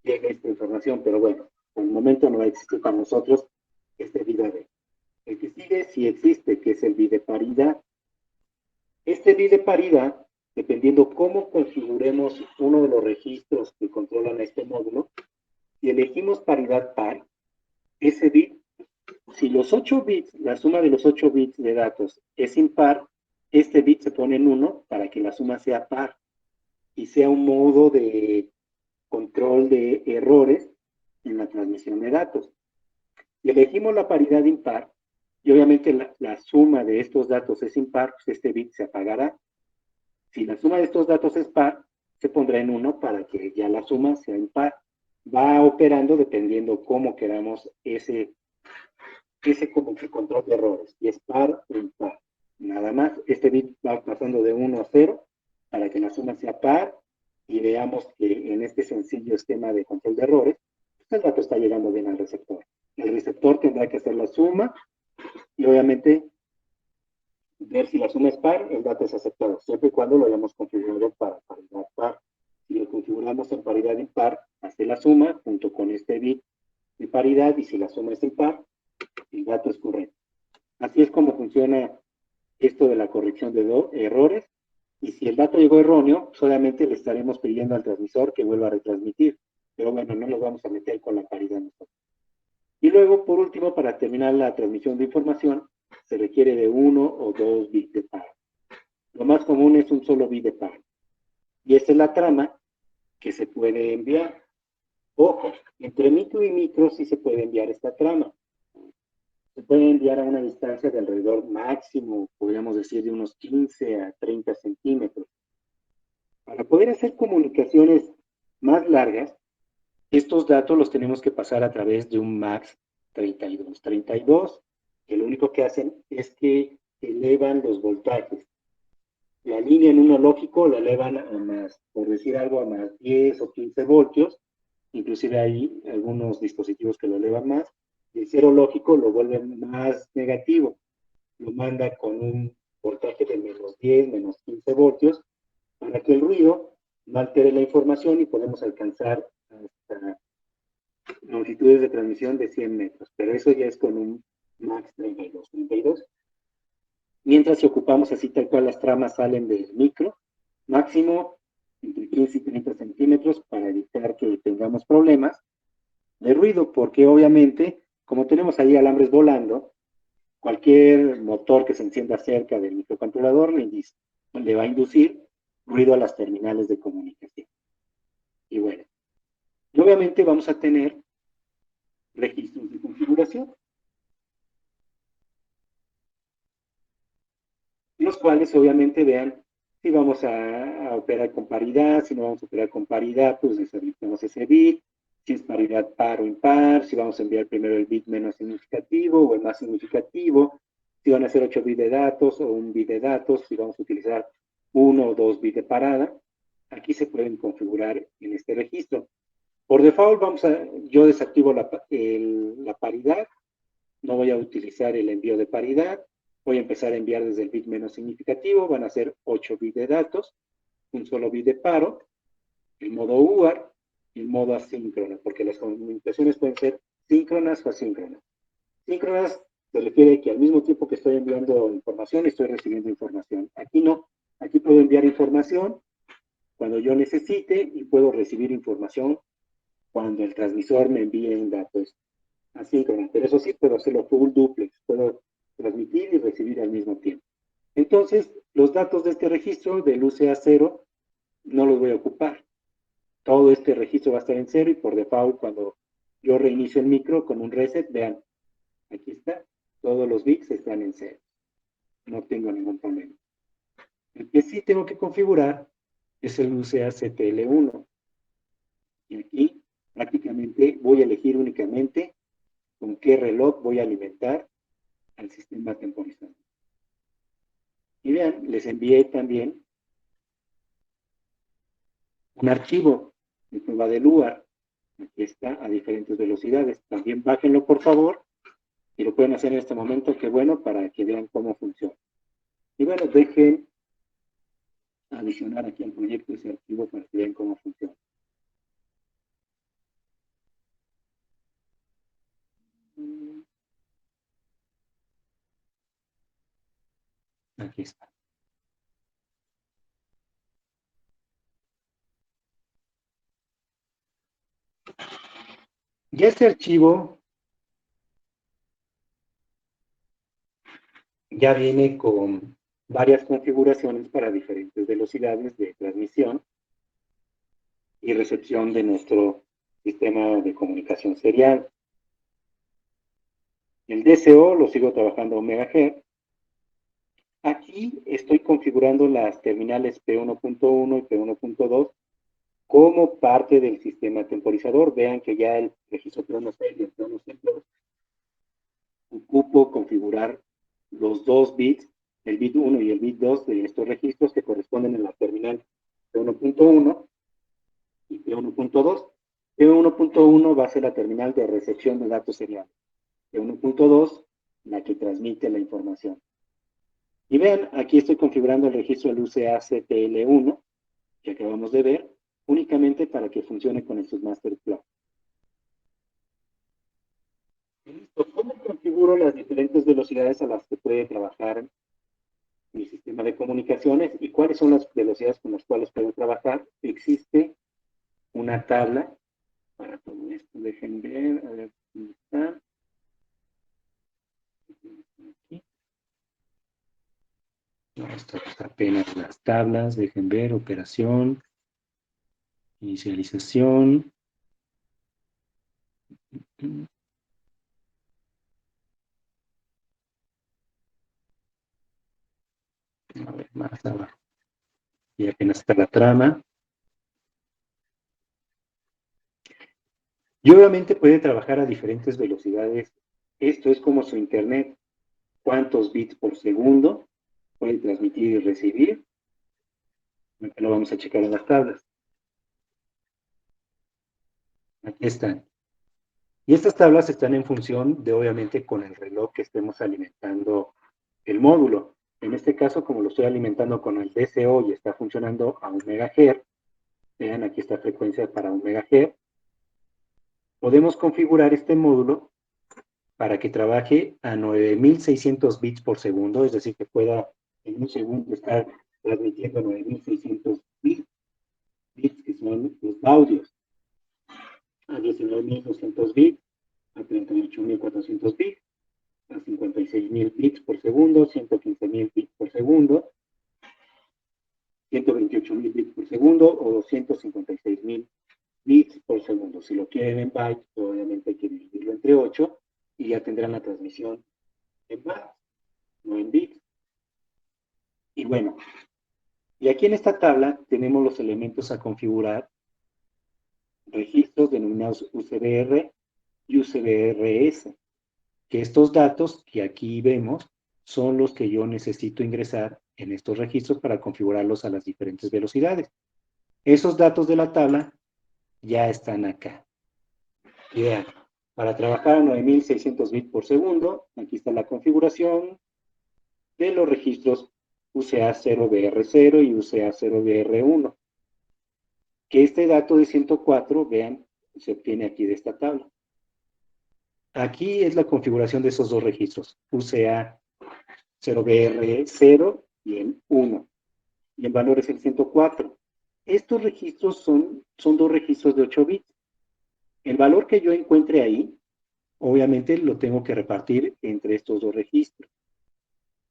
llegue esta información, pero bueno, por el momento no existe para nosotros este bit AD. El que sigue sí existe, que es el bit de paridad. Este bit de paridad, dependiendo cómo configuremos uno de los registros que controlan este módulo, si elegimos paridad par, ese bit, si los 8 bits, la suma de los 8 bits de datos es impar, este bit se pone en 1 para que la suma sea par y sea un modo de control de errores en la transmisión de datos. Si elegimos la paridad impar, y obviamente la suma de estos datos es impar, pues este bit se apagará. Si la suma de estos datos es par, se pondrá en 1 para que ya la suma sea impar. Va operando dependiendo cómo queramos ese como que control de errores. Y es par o impar. Nada más, este bit va pasando de 1 a 0 para que la suma sea par y veamos que en este sencillo esquema de control de errores, el dato está llegando bien al receptor. El receptor tendrá que hacer la suma y obviamente ver si la suma es par, el dato es aceptado, siempre y cuando lo hayamos configurado para paridad par. Si lo configuramos en paridad impar, hace la suma junto con este bit de paridad y si la suma es impar, el dato es correcto. Así es como funciona esto de la corrección de errores. Y si el dato llegó erróneo, solamente le estaremos pidiendo al transmisor que vuelva a retransmitir. Pero bueno, no nos vamos a meter con la paridad nosotros. Y luego, por último, para terminar la transmisión de información, se requiere de 1 o 2 bits de paro. Lo más común es un solo bit de paro. Y esta es la trama que se puede enviar. Ojo, entre micro y micro sí se puede enviar esta trama. Se puede enviar a una distancia de alrededor máximo, podríamos decir, de unos 15 a 30 centímetros. Para poder hacer comunicaciones más largas, estos datos los tenemos que pasar a través de un MAX 3232, que lo único que hacen es que elevan los voltajes. La línea en uno lógico la elevan a más, por decir algo, a más 10 o 15 voltios, inclusive hay algunos dispositivos que lo elevan más, y el cero lógico lo vuelve más negativo, lo manda con un voltaje de menos 10, menos 15 voltios, para que el ruido no altere la información y podemos alcanzar hasta longitudes de transmisión de 100 metros, pero eso ya es con un MAX 32. Mientras si ocupamos así tal cual las tramas salen del micro, máximo entre 15 y 30 centímetros para evitar que tengamos problemas de ruido, porque obviamente, como tenemos ahí alambres volando, cualquier motor que se encienda cerca del microcontrolador le va a inducir ruido a las terminales de comunicación. Y bueno, y obviamente vamos a tener registros de configuración, los cuales obviamente vean si vamos a operar con paridad, si no vamos a operar con paridad, pues deshabilitamos ese bit, si es paridad par o impar, si vamos a enviar primero el bit menos significativo o el más significativo, si van a ser 8 bits de datos o 1 bit de datos, si vamos a utilizar 1 o 2 bits de parada. Aquí se pueden configurar en este registro. Por default, yo desactivo la paridad, no voy a utilizar el envío de paridad, voy a empezar a enviar desde el bit menos significativo, van a ser 8 bits de datos, un solo bit de paro, el modo UART y el modo asíncrono, porque las comunicaciones pueden ser síncronas o asíncronas. Síncronas se refiere que al mismo tiempo que estoy enviando información, estoy recibiendo información. Aquí no, aquí puedo enviar información cuando yo necesite y puedo recibir información cuando el transmisor me envíe un dato asíncrono. Pero eso sí, puedo hacerlo full duplex, puedo transmitir y recibir al mismo tiempo. Entonces, los datos de este registro del UCA0 no los voy a ocupar. Todo este registro va a estar en cero y por default, cuando yo reinicio el micro con un reset, vean, aquí está, todos los bits están en cero. No tengo ningún problema. El que sí tengo que configurar es el UCA-CTL1. Y aquí prácticamente voy a elegir únicamente con qué reloj voy a alimentar al sistema temporizador. Y vean, les envié también un archivo de prueba del UART. Aquí está a diferentes velocidades. También bájenlo, por favor, y lo pueden hacer en este momento, qué bueno, para que vean cómo funciona. Y bueno, dejen adicionar aquí al proyecto ese archivo para que vean cómo funciona. Aquí está. Y este archivo ya viene con varias configuraciones para diferentes velocidades de transmisión y recepción de nuestro sistema de comunicación serial. El DSO lo sigo trabajando a megahertz. Aquí estoy configurando las terminales P1.1 y P1.2 como parte del sistema temporizador. Vean que ya el registro P1 y el P1 ocupo configurar los dos bits, el bit 1 y el bit 2 de estos registros que corresponden en la terminal P1.1 y P1.2. P1.1 va a ser la terminal de recepción de datos seriales. P1.2, la que transmite la información. Y vean, aquí estoy configurando el registro del UCACTL1, que acabamos de ver, únicamente para que funcione con estos master plug. ¿Cómo configuro las diferentes velocidades a las que puede trabajar mi sistema de comunicaciones y cuáles son las velocidades con las cuales puedo trabajar? Existe una tabla para todo esto. Dejen ver, a ver dónde está. Aquí. No, esto está apenas las tablas. Dejen ver, operación, inicialización. A ver, más abajo. Y apenas está la trama. Y obviamente puede trabajar a diferentes velocidades. Esto es como su internet. ¿Cuántos bits por segundo puede transmitir y recibir? Lo vamos a checar en las tablas. Aquí están. Y estas tablas están en función de, obviamente, con el reloj que estemos alimentando el módulo. En este caso, como lo estoy alimentando con el DCO y está funcionando a 1 MHz, vean, aquí está frecuencia para 1 MHz, podemos configurar este módulo para que trabaje a 9600 bits por segundo, es decir, que pueda en un segundo estar transmitiendo 9600 bits, que son los audios, a 19200 bits, a 38400 bits, a 56.000 bits por segundo, 115.000 bits por segundo, 128.000 bits por segundo o 256.000 bits por segundo. Si lo quieren en bytes, obviamente hay que dividirlo entre 8 y ya tendrán la transmisión en bytes, no en bits. Y bueno, y aquí en esta tabla tenemos los elementos a configurar, registros denominados UCBR y UCBRS, que estos datos que aquí vemos son los que yo necesito ingresar en estos registros para configurarlos a las diferentes velocidades. Esos datos de la tabla ya están acá. Y vean, para trabajar a 9600 bits por segundo, aquí está la configuración de los registros UCA0BR0 y UCA0BR1. Que este dato de 104, vean, se obtiene aquí de esta tabla. Aquí es la configuración de esos dos registros, UCA0BR0 y el 1. Y el valor es el 104. Estos registros son dos registros de 8 bits. El valor que yo encuentre ahí, obviamente lo tengo que repartir entre estos dos registros.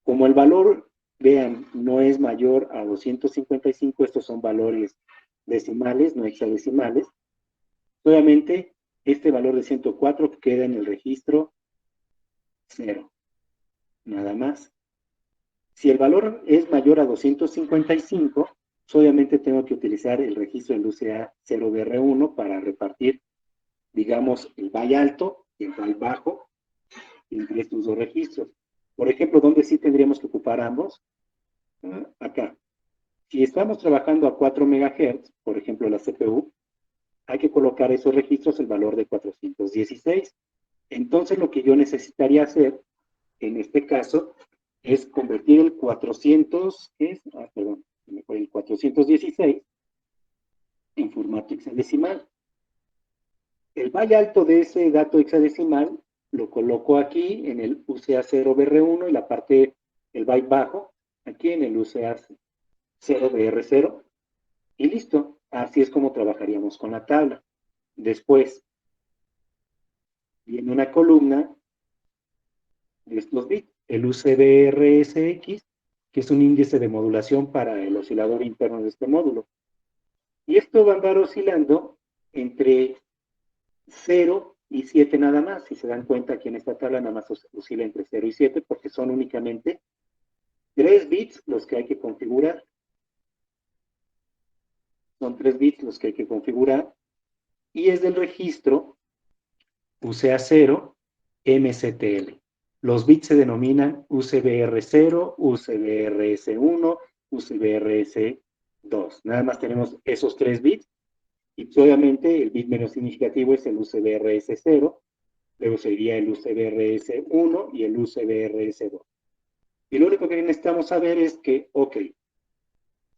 Como el valor, vean, no es mayor a 255, estos son valores decimales, no hexadecimales, obviamente este valor de 104 queda en el registro 0, nada más. Si el valor es mayor a 255, obviamente tengo que utilizar el registro del UCA0BR1 para repartir, digamos, el byte alto y el byte bajo entre estos dos registros. Por ejemplo, ¿dónde sí tendríamos que ocupar ambos? Acá. Si estamos trabajando a 4 MHz, por ejemplo, la CPU, hay que colocar esos registros el valor de 416. Entonces, lo que yo necesitaría hacer, en este caso, es convertir el 416 en formato hexadecimal. El byte alto de ese dato hexadecimal lo coloco aquí en el UCA0BR1 y la parte, el byte bajo, aquí en el UCA0BR0 y listo. Así es como trabajaríamos con la tabla. Después viene una columna de estos bits, el UCBRSX, que es un índice de modulación para el oscilador interno de este módulo. Y esto va a andar oscilando entre 0 y 7 nada más. Si se dan cuenta, aquí en esta tabla nada más oscila entre 0 y 7 porque son únicamente 3 bits los que hay que configurar. Son 3 bits los que hay que configurar. Y es del registro UCA0 MCTL. Los bits se denominan UCBR0, UCBRS1, UCBRS2. Nada más tenemos esos 3 bits Y pues, obviamente el bit menos significativo es el UCBRS0, luego sería el UCBRS1 y el UCBRS2. Y lo único que necesitamos saber es que, ok,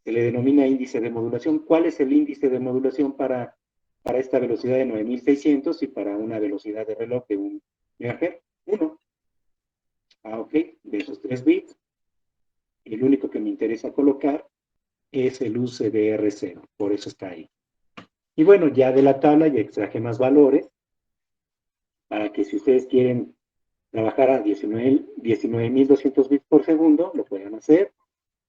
se le denomina índice de modulación. ¿Cuál es el índice de modulación para esta velocidad de 9600 y para una velocidad de reloj de 1 MHz? 1. Ok, de esos 3 bits, el único que me interesa colocar es el UCBR0, por eso está ahí. Y bueno, ya de la tabla ya extraje más valores, para que si ustedes quieren trabajar a 19.200 bits por segundo, lo puedan hacer,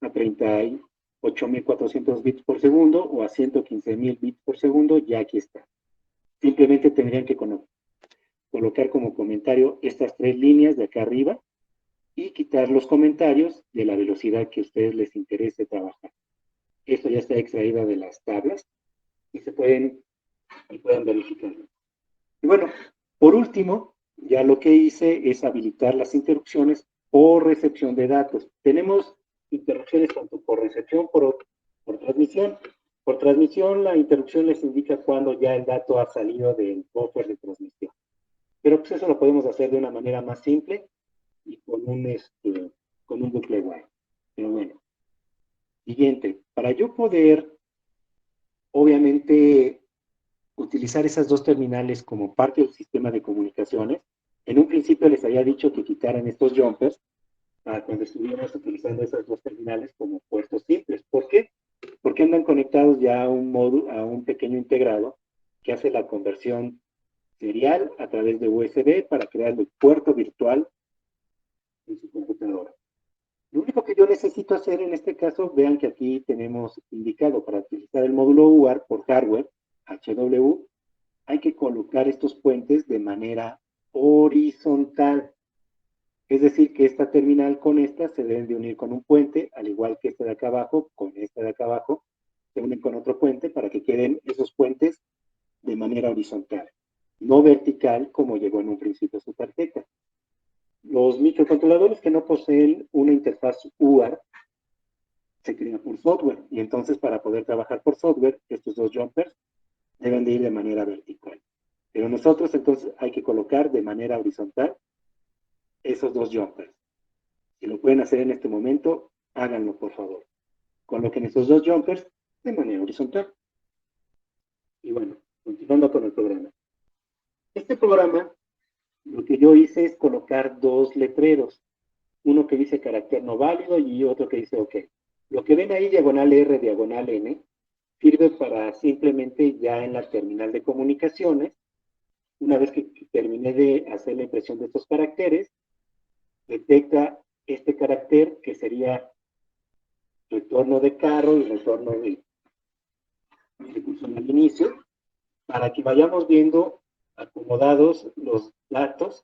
a 38.400 bits por segundo o a 115.000 bits por segundo, ya aquí está. Simplemente tendrían que colocar como comentario estas 3 líneas de acá arriba y quitar los comentarios de la velocidad que a ustedes les interese trabajar. Esto ya está extraído de las tablas y pueden verificarlo. Y bueno, por último, ya lo que hice es habilitar las interrupciones por recepción de datos. Tenemos interrupciones tanto por recepción por transmisión. Por transmisión, la interrupción les indica cuando ya el dato ha salido del buffer de transmisión. Pero pues eso lo podemos hacer de una manera más simple y con un bucle while. Pero bueno, siguiente. Para yo poder, obviamente, utilizar esas dos terminales como parte del sistema de comunicaciones, en un principio les había dicho que quitaran estos jumpers cuando estuviéramos utilizando esas dos terminales como puertos simples. ¿Por qué? Porque andan conectados ya a un módulo, a un pequeño integrado que hace la conversión serial a través de USB para crear el puerto virtual en su computadora. Lo único que yo necesito hacer en este caso, vean que aquí tenemos indicado para utilizar el módulo UART por hardware, HW, hay que colocar estos puentes de manera horizontal. Es decir, que esta terminal con esta se deben de unir con un puente, al igual que este de acá abajo, con este de acá abajo, se unen con otro puente para que queden esos puentes de manera horizontal, no vertical como llegó en un principio su tarjeta. Los microcontroladores que no poseen una interfaz UART se crean por software, y entonces para poder trabajar por software, estos dos jumpers deben de ir de manera vertical. Pero nosotros entonces hay que colocar de manera horizontal esos dos jumpers. Si lo pueden hacer en este momento, háganlo por favor. Coloquen esos dos jumpers de manera horizontal. Y bueno, continuando con el programa. Este programa, lo que yo hice es colocar dos letreros. Uno que dice carácter no válido y otro que dice OK. Lo que ven ahí, diagonal R, diagonal N, sirve para simplemente ya en la terminal de comunicaciones, una vez que terminé de hacer la impresión de estos caracteres, detecta este carácter que sería retorno de carro y retorno de ejecución al inicio, para que vayamos viendo acomodados los datos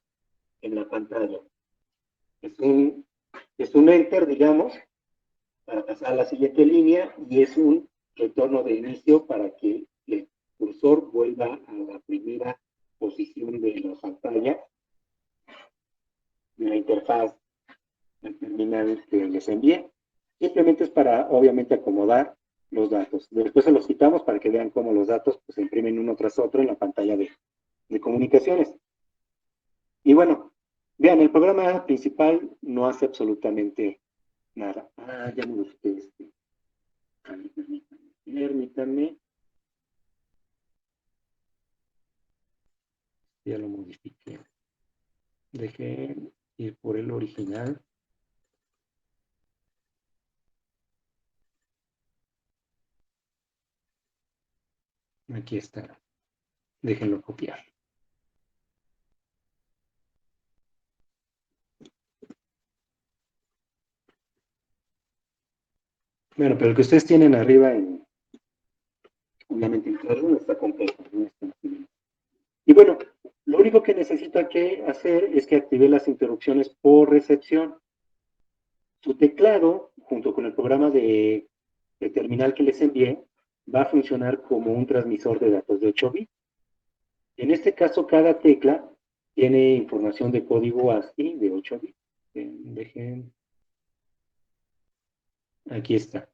en la pantalla. Es un enter, digamos, para pasar a la siguiente línea, y es un retorno de inicio para que el cursor vuelva a la primera posición de la pantalla de la interfaz del terminal que les envié. Simplemente es para, obviamente, acomodar los datos. Después se los quitamos para que vean cómo los datos pues, se imprimen uno tras otro en la pantalla de comunicaciones. Y bueno, vean, el programa principal no hace absolutamente nada. Ya me busqué este. Permítanme. Ya lo modifiqué. Dejé ir por el original. Aquí está. Déjenlo copiar. Bueno, pero el que ustedes tienen arriba, obviamente en Classroom, está completo. ¿No? Está y bueno, lo único que necesito que hacer es que active las interrupciones por recepción. Su teclado, junto con el programa de terminal que les envié, va a funcionar como un transmisor de datos de 8 bits. En este caso, cada tecla tiene información de código ASCII de 8 bits. Dejen. Aquí está.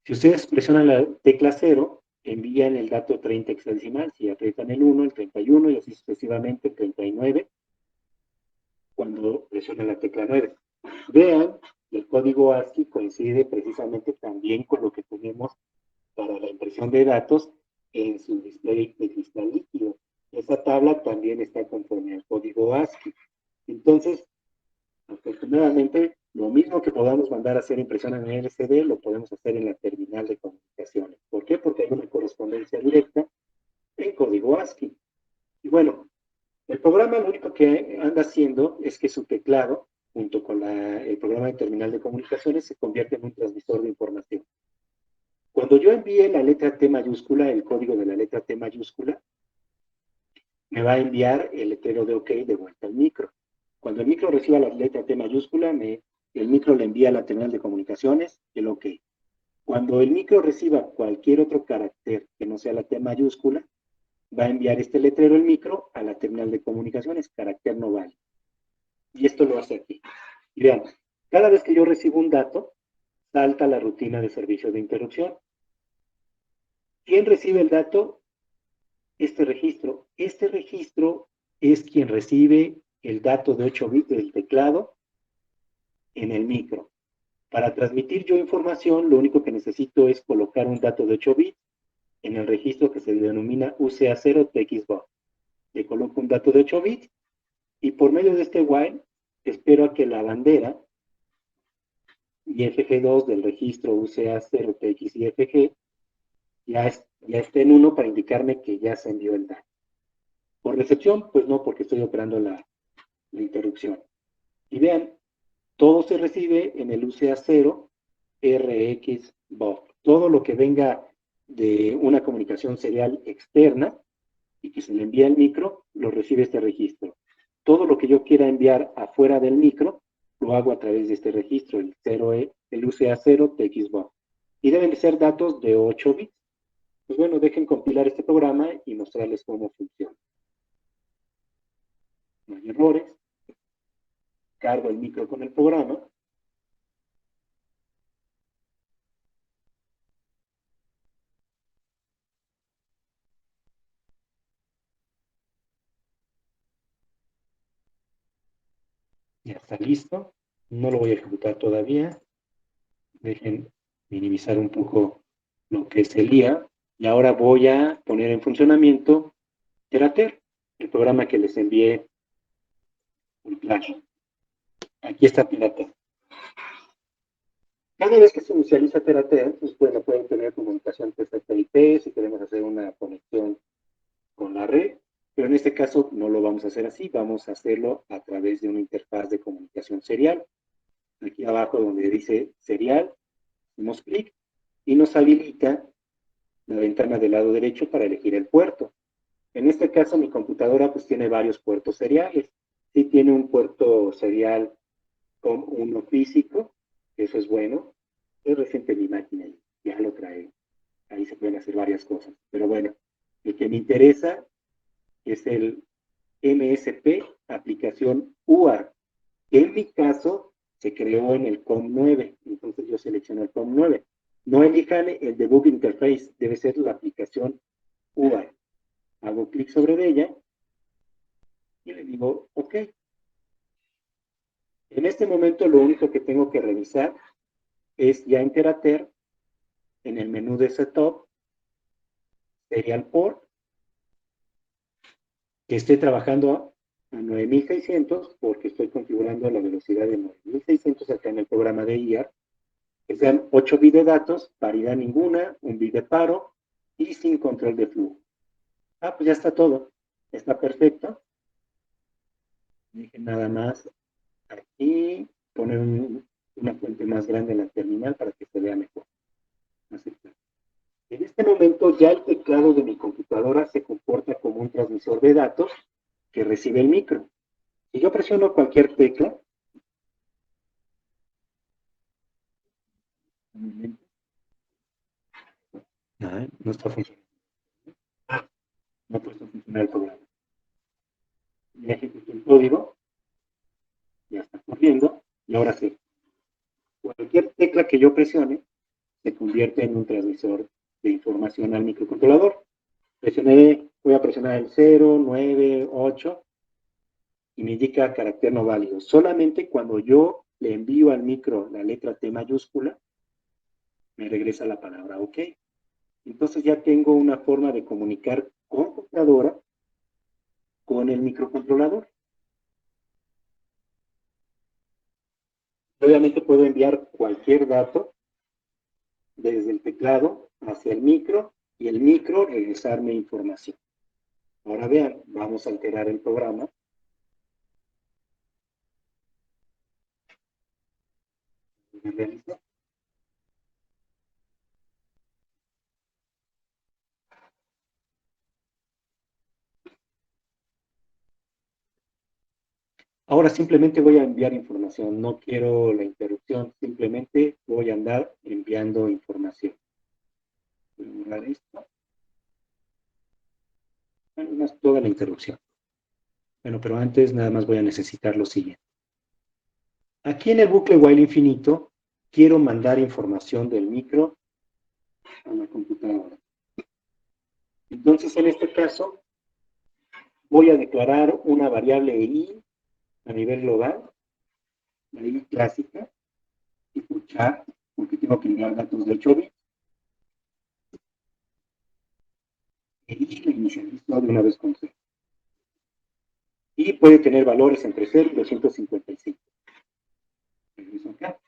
Si ustedes presionan la tecla 0, envían el dato 30 hexadecimal, si aprietan el 1, el 31 y así sucesivamente el 39 cuando presionan la tecla 9. Vean, el código ASCII coincide precisamente también con lo que tenemos para la impresión de datos en su display de cristal líquido. Esa tabla también está conforme al código ASCII. Entonces, afortunadamente, lo mismo que podamos mandar a hacer impresión en LCD, lo podemos hacer en la terminal de comunicaciones. ¿Por qué? Porque hay una correspondencia directa en código ASCII. Y bueno, el programa lo único que anda haciendo es que su teclado, junto con el programa de terminal de comunicaciones, se convierte en un transmisor de información. Cuando yo envíe la letra T mayúscula, el código de la letra T mayúscula, me va a enviar el letrero de OK de vuelta al micro. Cuando el micro reciba la letra T mayúscula, el micro le envía a la terminal de comunicaciones el OK. Cuando el micro reciba cualquier otro carácter que no sea la T mayúscula, va a enviar este letrero el micro a la terminal de comunicaciones, carácter no válido. Y esto lo hace aquí. Y vean, cada vez que yo recibo un dato, salta la rutina de servicio de interrupción. ¿Quién recibe el dato? Este registro. Este registro es quien recibe el dato de 8 bits del teclado en el micro. Para transmitir yo información, lo único que necesito es colocar un dato de 8 bits en el registro que se denomina UCA0 TXBOX. Le coloco un dato de 8 bits y por medio de este while espero a que la bandera IFG2 del registro UCA0 TXIFG ya esté en 1 para indicarme que ya se envió el dato. Por recepción, pues no, porque estoy operando la interrupción. Y vean, todo se recibe en el UCA0 RXBOX. Todo lo que venga de una comunicación serial externa y que se le envía al micro, lo recibe este registro. Todo lo que yo quiera enviar afuera del micro, lo hago a través de este registro, el UCA0 TXBOX. Y deben de ser datos de 8 bits. Pues bueno, dejen compilar este programa y mostrarles cómo funciona. No hay errores. Cargo el micro con el programa. Ya está listo. No lo voy a ejecutar todavía. Dejen minimizar un poco lo que es el IA. Y ahora voy a poner en funcionamiento Terater, el programa que les envié en Flash. Aquí está Terater. Cada vez que se inicializa Terater, pues pueden tener comunicación TCP/IP si queremos hacer una conexión con la red, pero en este caso no lo vamos a hacer así, vamos a hacerlo a través de una interfaz de comunicación serial. Aquí abajo donde dice serial, hacemos clic y nos habilita la ventana del lado derecho para elegir el puerto. En este caso mi computadora pues tiene varios puertos seriales. Sí tiene un puerto serial con uno físico, eso es bueno. Es reciente mi máquina y ya lo trae. Ahí se pueden hacer varias cosas. Pero bueno, el que me interesa es el MSP aplicación UART. En mi caso, se creó en el COM9, entonces yo selecciono el COM9. No elijan el debug interface, debe ser la aplicación UART. Hago clic sobre ella y le digo OK. En este momento lo único que tengo que revisar es ya en Terater, en el menú de Setup, Serial Port, que esté trabajando a 9600 porque estoy configurando la velocidad de 9600 acá en el programa de IAR, que sean 8 bits de datos, paridad ninguna, un bit de paro y sin control de flujo. Ah, pues ya está todo, está perfecto. Dejen nada más aquí poner una fuente más grande en la terminal para que se vea mejor. Aceptar. En este momento ya el teclado de mi computadora se comporta como un transmisor de datos que recibe el micro. Si yo presiono cualquier tecla, no está funcionando. No ha puesto a funcionar el programa. Ya ejecuto el código, ya está corriendo, y ahora sí, cualquier tecla que yo presione se convierte en un transmisor de información. información al microcontrolador. Voy a presionar el 0, 9, 8 y me indica carácter no válido. Solamente cuando yo le envío al micro la letra T mayúscula, me regresa la palabra OK. Entonces ya tengo una forma de comunicar computadora con el microcontrolador. Obviamente puedo enviar cualquier dato desde el teclado hacia el micro y el micro regresarme información. Ahora vean, vamos a alterar el programa. Ahora simplemente voy a enviar información, no quiero la interrupción, simplemente voy a andar enviando información. Voy a borrar esto. Bueno, no es toda la interrupción. Bueno, pero antes nada más voy a necesitar lo siguiente. Aquí en el bucle while infinito, quiero mandar información del micro a la computadora. Entonces, en este caso, voy a declarar una variable i a nivel global, la i clásica, y puchar, porque tengo que enviar datos de 8 bits. Y la inicializo de una vez con 0. Y puede tener valores entre 0 y 255. Regreso acá.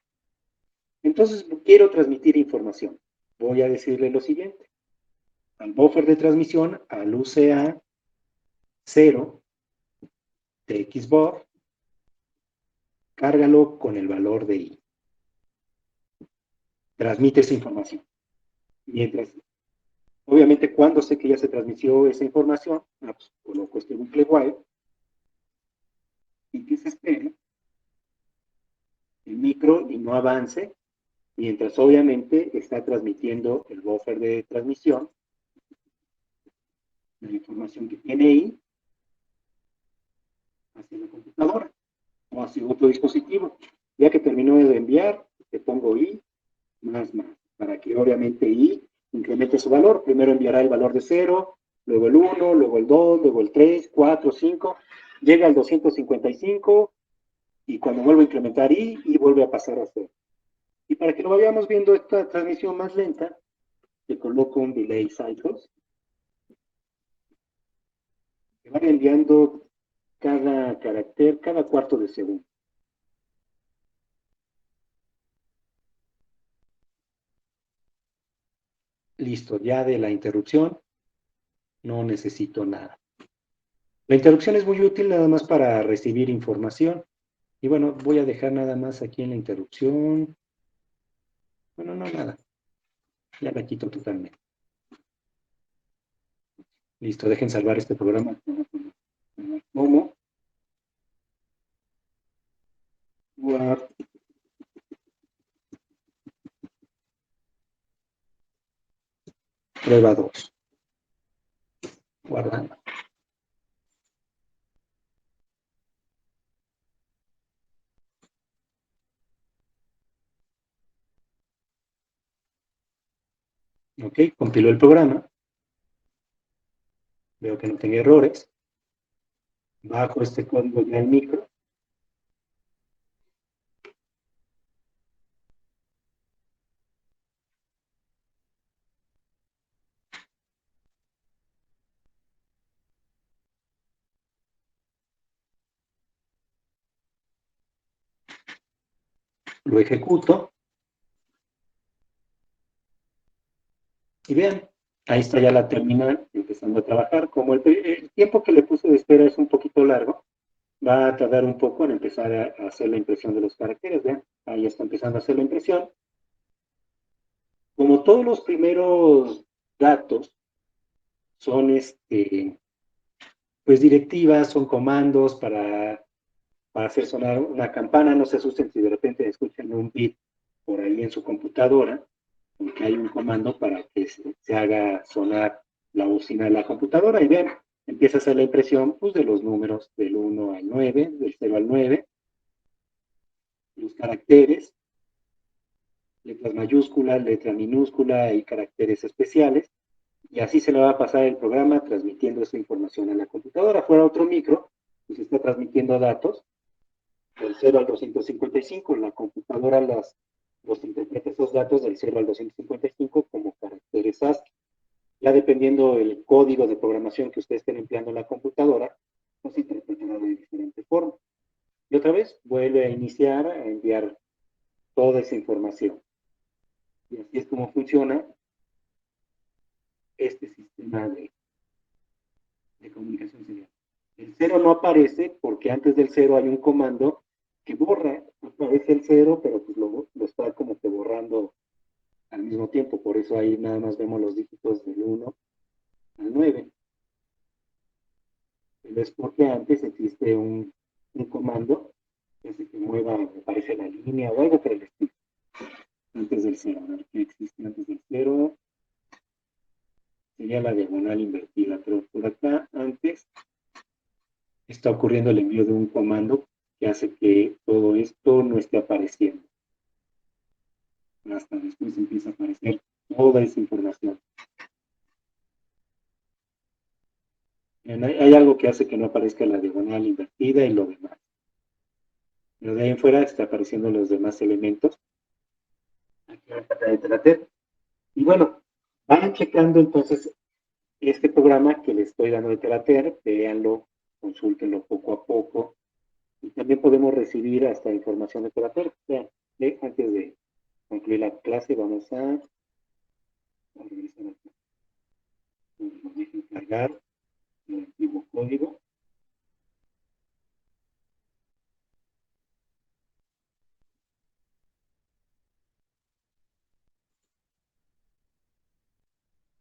Entonces, quiero transmitir información. Voy a decirle lo siguiente. Al buffer de transmisión, al UCA 0 de Xbuffer, cárgalo con el valor de i. Transmite esa información. Mientras, obviamente, cuando sé que ya se transmitió esa información, pues, coloco este bucle while y que se espere el micro y no avance, mientras obviamente está transmitiendo el buffer de transmisión, la información que tiene ahí, hacia la computadora o hacia otro dispositivo. Ya que terminó de enviar, le pongo i más, para que obviamente i incremente su valor. Primero enviará el valor de 0, luego el 1, luego el 2, luego el 3, 4, 5, llega al 255 y cuando vuelvo a incrementar i vuelve a pasar a 0. Y para que lo vayamos viendo esta transmisión más lenta, le coloco un delay cycles, que va enviando cada carácter, cada cuarto de segundo. Listo, ya de la interrupción no necesito nada. La interrupción es muy útil nada más para recibir información. Y bueno, voy a dejar nada más aquí en la interrupción. Bueno, no, nada. Ya la quito totalmente. Listo, dejen salvar este programa. Como prueba 2. Guardando. Ok, compiló el programa. Veo que no tengo errores. Bajo este código ya en micro. Lo ejecuto. Y vean, ahí está ya la terminal empezando a trabajar. Como el tiempo que le puse de espera es un poquito largo, va a tardar un poco en empezar a hacer la impresión de los caracteres. Vean, ahí está empezando a hacer la impresión. Como todos los primeros datos son pues directivas, son comandos para hacer sonar una campana, no se asusten si de repente escuchan un bit por ahí en su computadora, porque hay un comando para que se haga sonar la bocina de la computadora y vean, empieza a hacer la impresión pues, de los números del 1 al 9, del 0 al 9, los caracteres, letras mayúsculas, letra minúscula y caracteres especiales. Y así se le va a pasar el programa transmitiendo esa información a la computadora. Fuera otro micro, pues está transmitiendo datos del 0 al 255. La computadora los interpreta esos datos del 0 al 255 como caracteres ASCII. Ya dependiendo del código de programación que ustedes estén empleando en la computadora, pues se interpretará de diferente forma. Y otra vez, vuelve a iniciar, a enviar toda esa información. Y así es como funciona este sistema de comunicación serial. El 0 no aparece porque antes del 0 hay un comando que borra, aparece el 0, pero pues lo está como que borrando al mismo tiempo. Por eso ahí nada más vemos los dígitos del 1 al 9. Pero es porque antes existe un comando que hace que mueva, me parece, la línea o algo por el estilo. Antes del 0. A ver qué existe antes del 0. Sería la diagonal invertida, pero por acá antes está ocurriendo el envío de un comando que hace que todo esto no esté apareciendo. Hasta después empieza a aparecer toda esa información. Hay algo que hace que no aparezca la diagonal invertida y lo demás. Pero de ahí en fuera está apareciendo los demás elementos. Aquí en la pantalla de Terater. Y bueno, vayan checando entonces este programa que les estoy dando de Terater, véanlo, consúltenlo poco a poco. Y también podemos recibir hasta información de Terater. Vean, antes de concluir la clase vamos a regresar acá. Nos dejen cargar el antiguo código.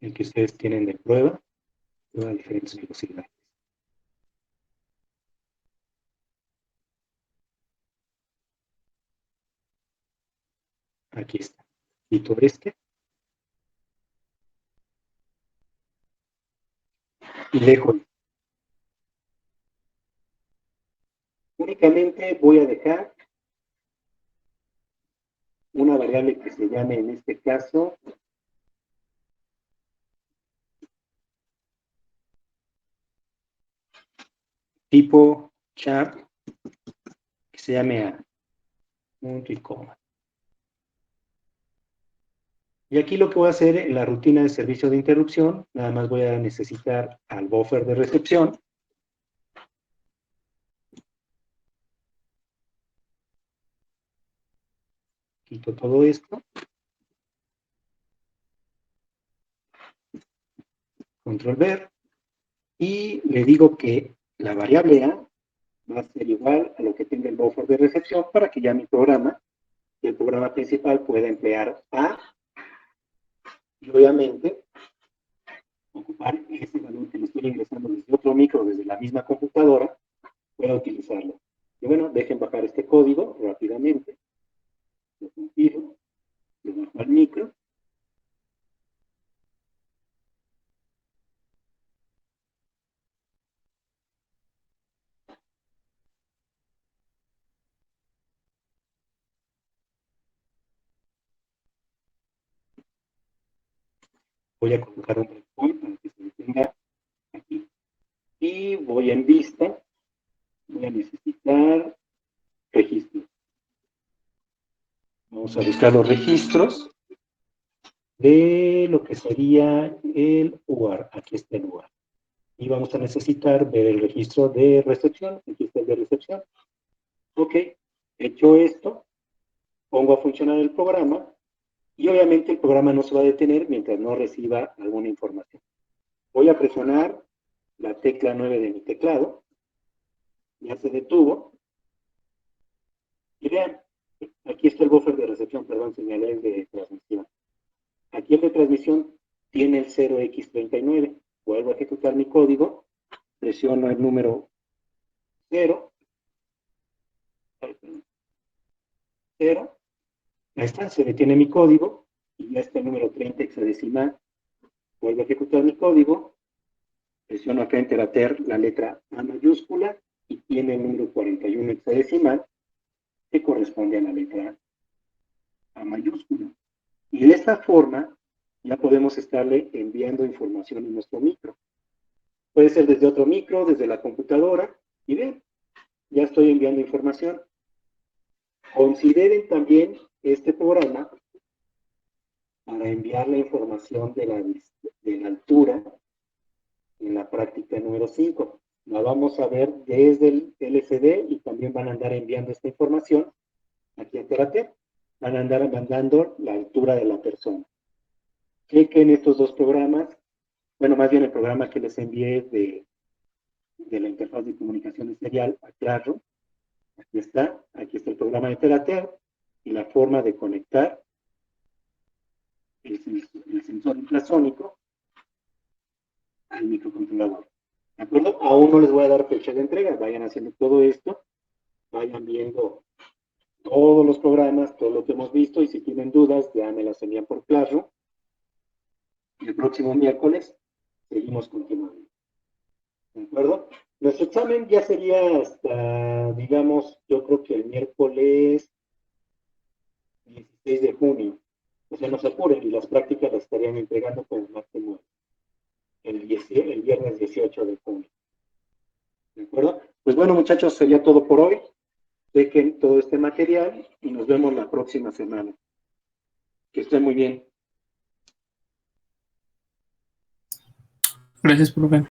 El que ustedes tienen de prueba, a diferentes velocidades. Aquí está. Quito este. Y dejo. Únicamente voy a dejar una variable que se llame en este caso tipo char, que se llame a punto y coma. Y aquí lo que voy a hacer en la rutina de servicio de interrupción, nada más voy a necesitar al buffer de recepción. Quito todo esto. Control ver. Y le digo que la variable A va a ser igual a lo que tenga el buffer de recepción para que ya mi programa, el programa principal, pueda emplear A y obviamente ocupar ese valor que le estoy ingresando desde otro micro, desde la misma computadora, pueda utilizarlo. Y bueno, dejen bajar este código rápidamente. Lo compilo, lo bajo al micro. Voy a colocar un breakpoint para que se detenga aquí. Y voy en vista, voy a necesitar registros. Vamos a buscar los registros de lo que sería el UAR. Aquí está el UAR. Y vamos a necesitar ver el registro de recepción. Aquí está el de recepción. Ok, hecho esto, pongo a funcionar el programa y obviamente el programa no se va a detener mientras no reciba alguna información. Voy a presionar la tecla 9 de mi teclado. Ya se detuvo. Y vean, aquí está el buffer de recepción, perdón, señalé el de transmisión. Aquí el de transmisión tiene el 0x39. Vuelvo a ejecutar mi código, presiono el número 0, 0, ahí está, se detiene mi código, y ya está el número 30 hexadecimal. Vuelvo a ejecutar mi código, presiono acá Enter a ter la letra A mayúscula, y tiene el número 41 hexadecimal, que corresponde a la letra A mayúscula. Y de esta forma ya podemos estarle enviando información en nuestro micro. Puede ser desde otro micro, desde la computadora, y ven, ya estoy enviando información. Consideren también este programa para enviar la información de la altura en la práctica número 5. La vamos a ver desde el LCD y también van a andar enviando esta información aquí a Terater. Van a andar mandando la altura de la persona. Chequen estos dos programas, bueno, más bien el programa que les envié de la interfaz de comunicación serial a Classroom. Aquí está el programa de Terater y la forma de conectar el sensor ultrasónico al microcontrolador. ¿De acuerdo? Aún no les voy a dar fecha de entrega, vayan haciendo todo esto, vayan viendo todos los programas, todo lo que hemos visto, y si tienen dudas, ya me las envían por Classroom. Y el próximo miércoles seguimos continuando. ¿De acuerdo? Nuestro examen ya sería hasta, digamos, yo creo que el miércoles 16 de junio. O sea, no se apuren, y las prácticas las estarían entregando con máximo el viernes 18 de junio. ¿De acuerdo? Pues bueno, muchachos, sería todo por hoy. Dejen todo este material y nos vemos la próxima semana. Que estén muy bien. Gracias, profe.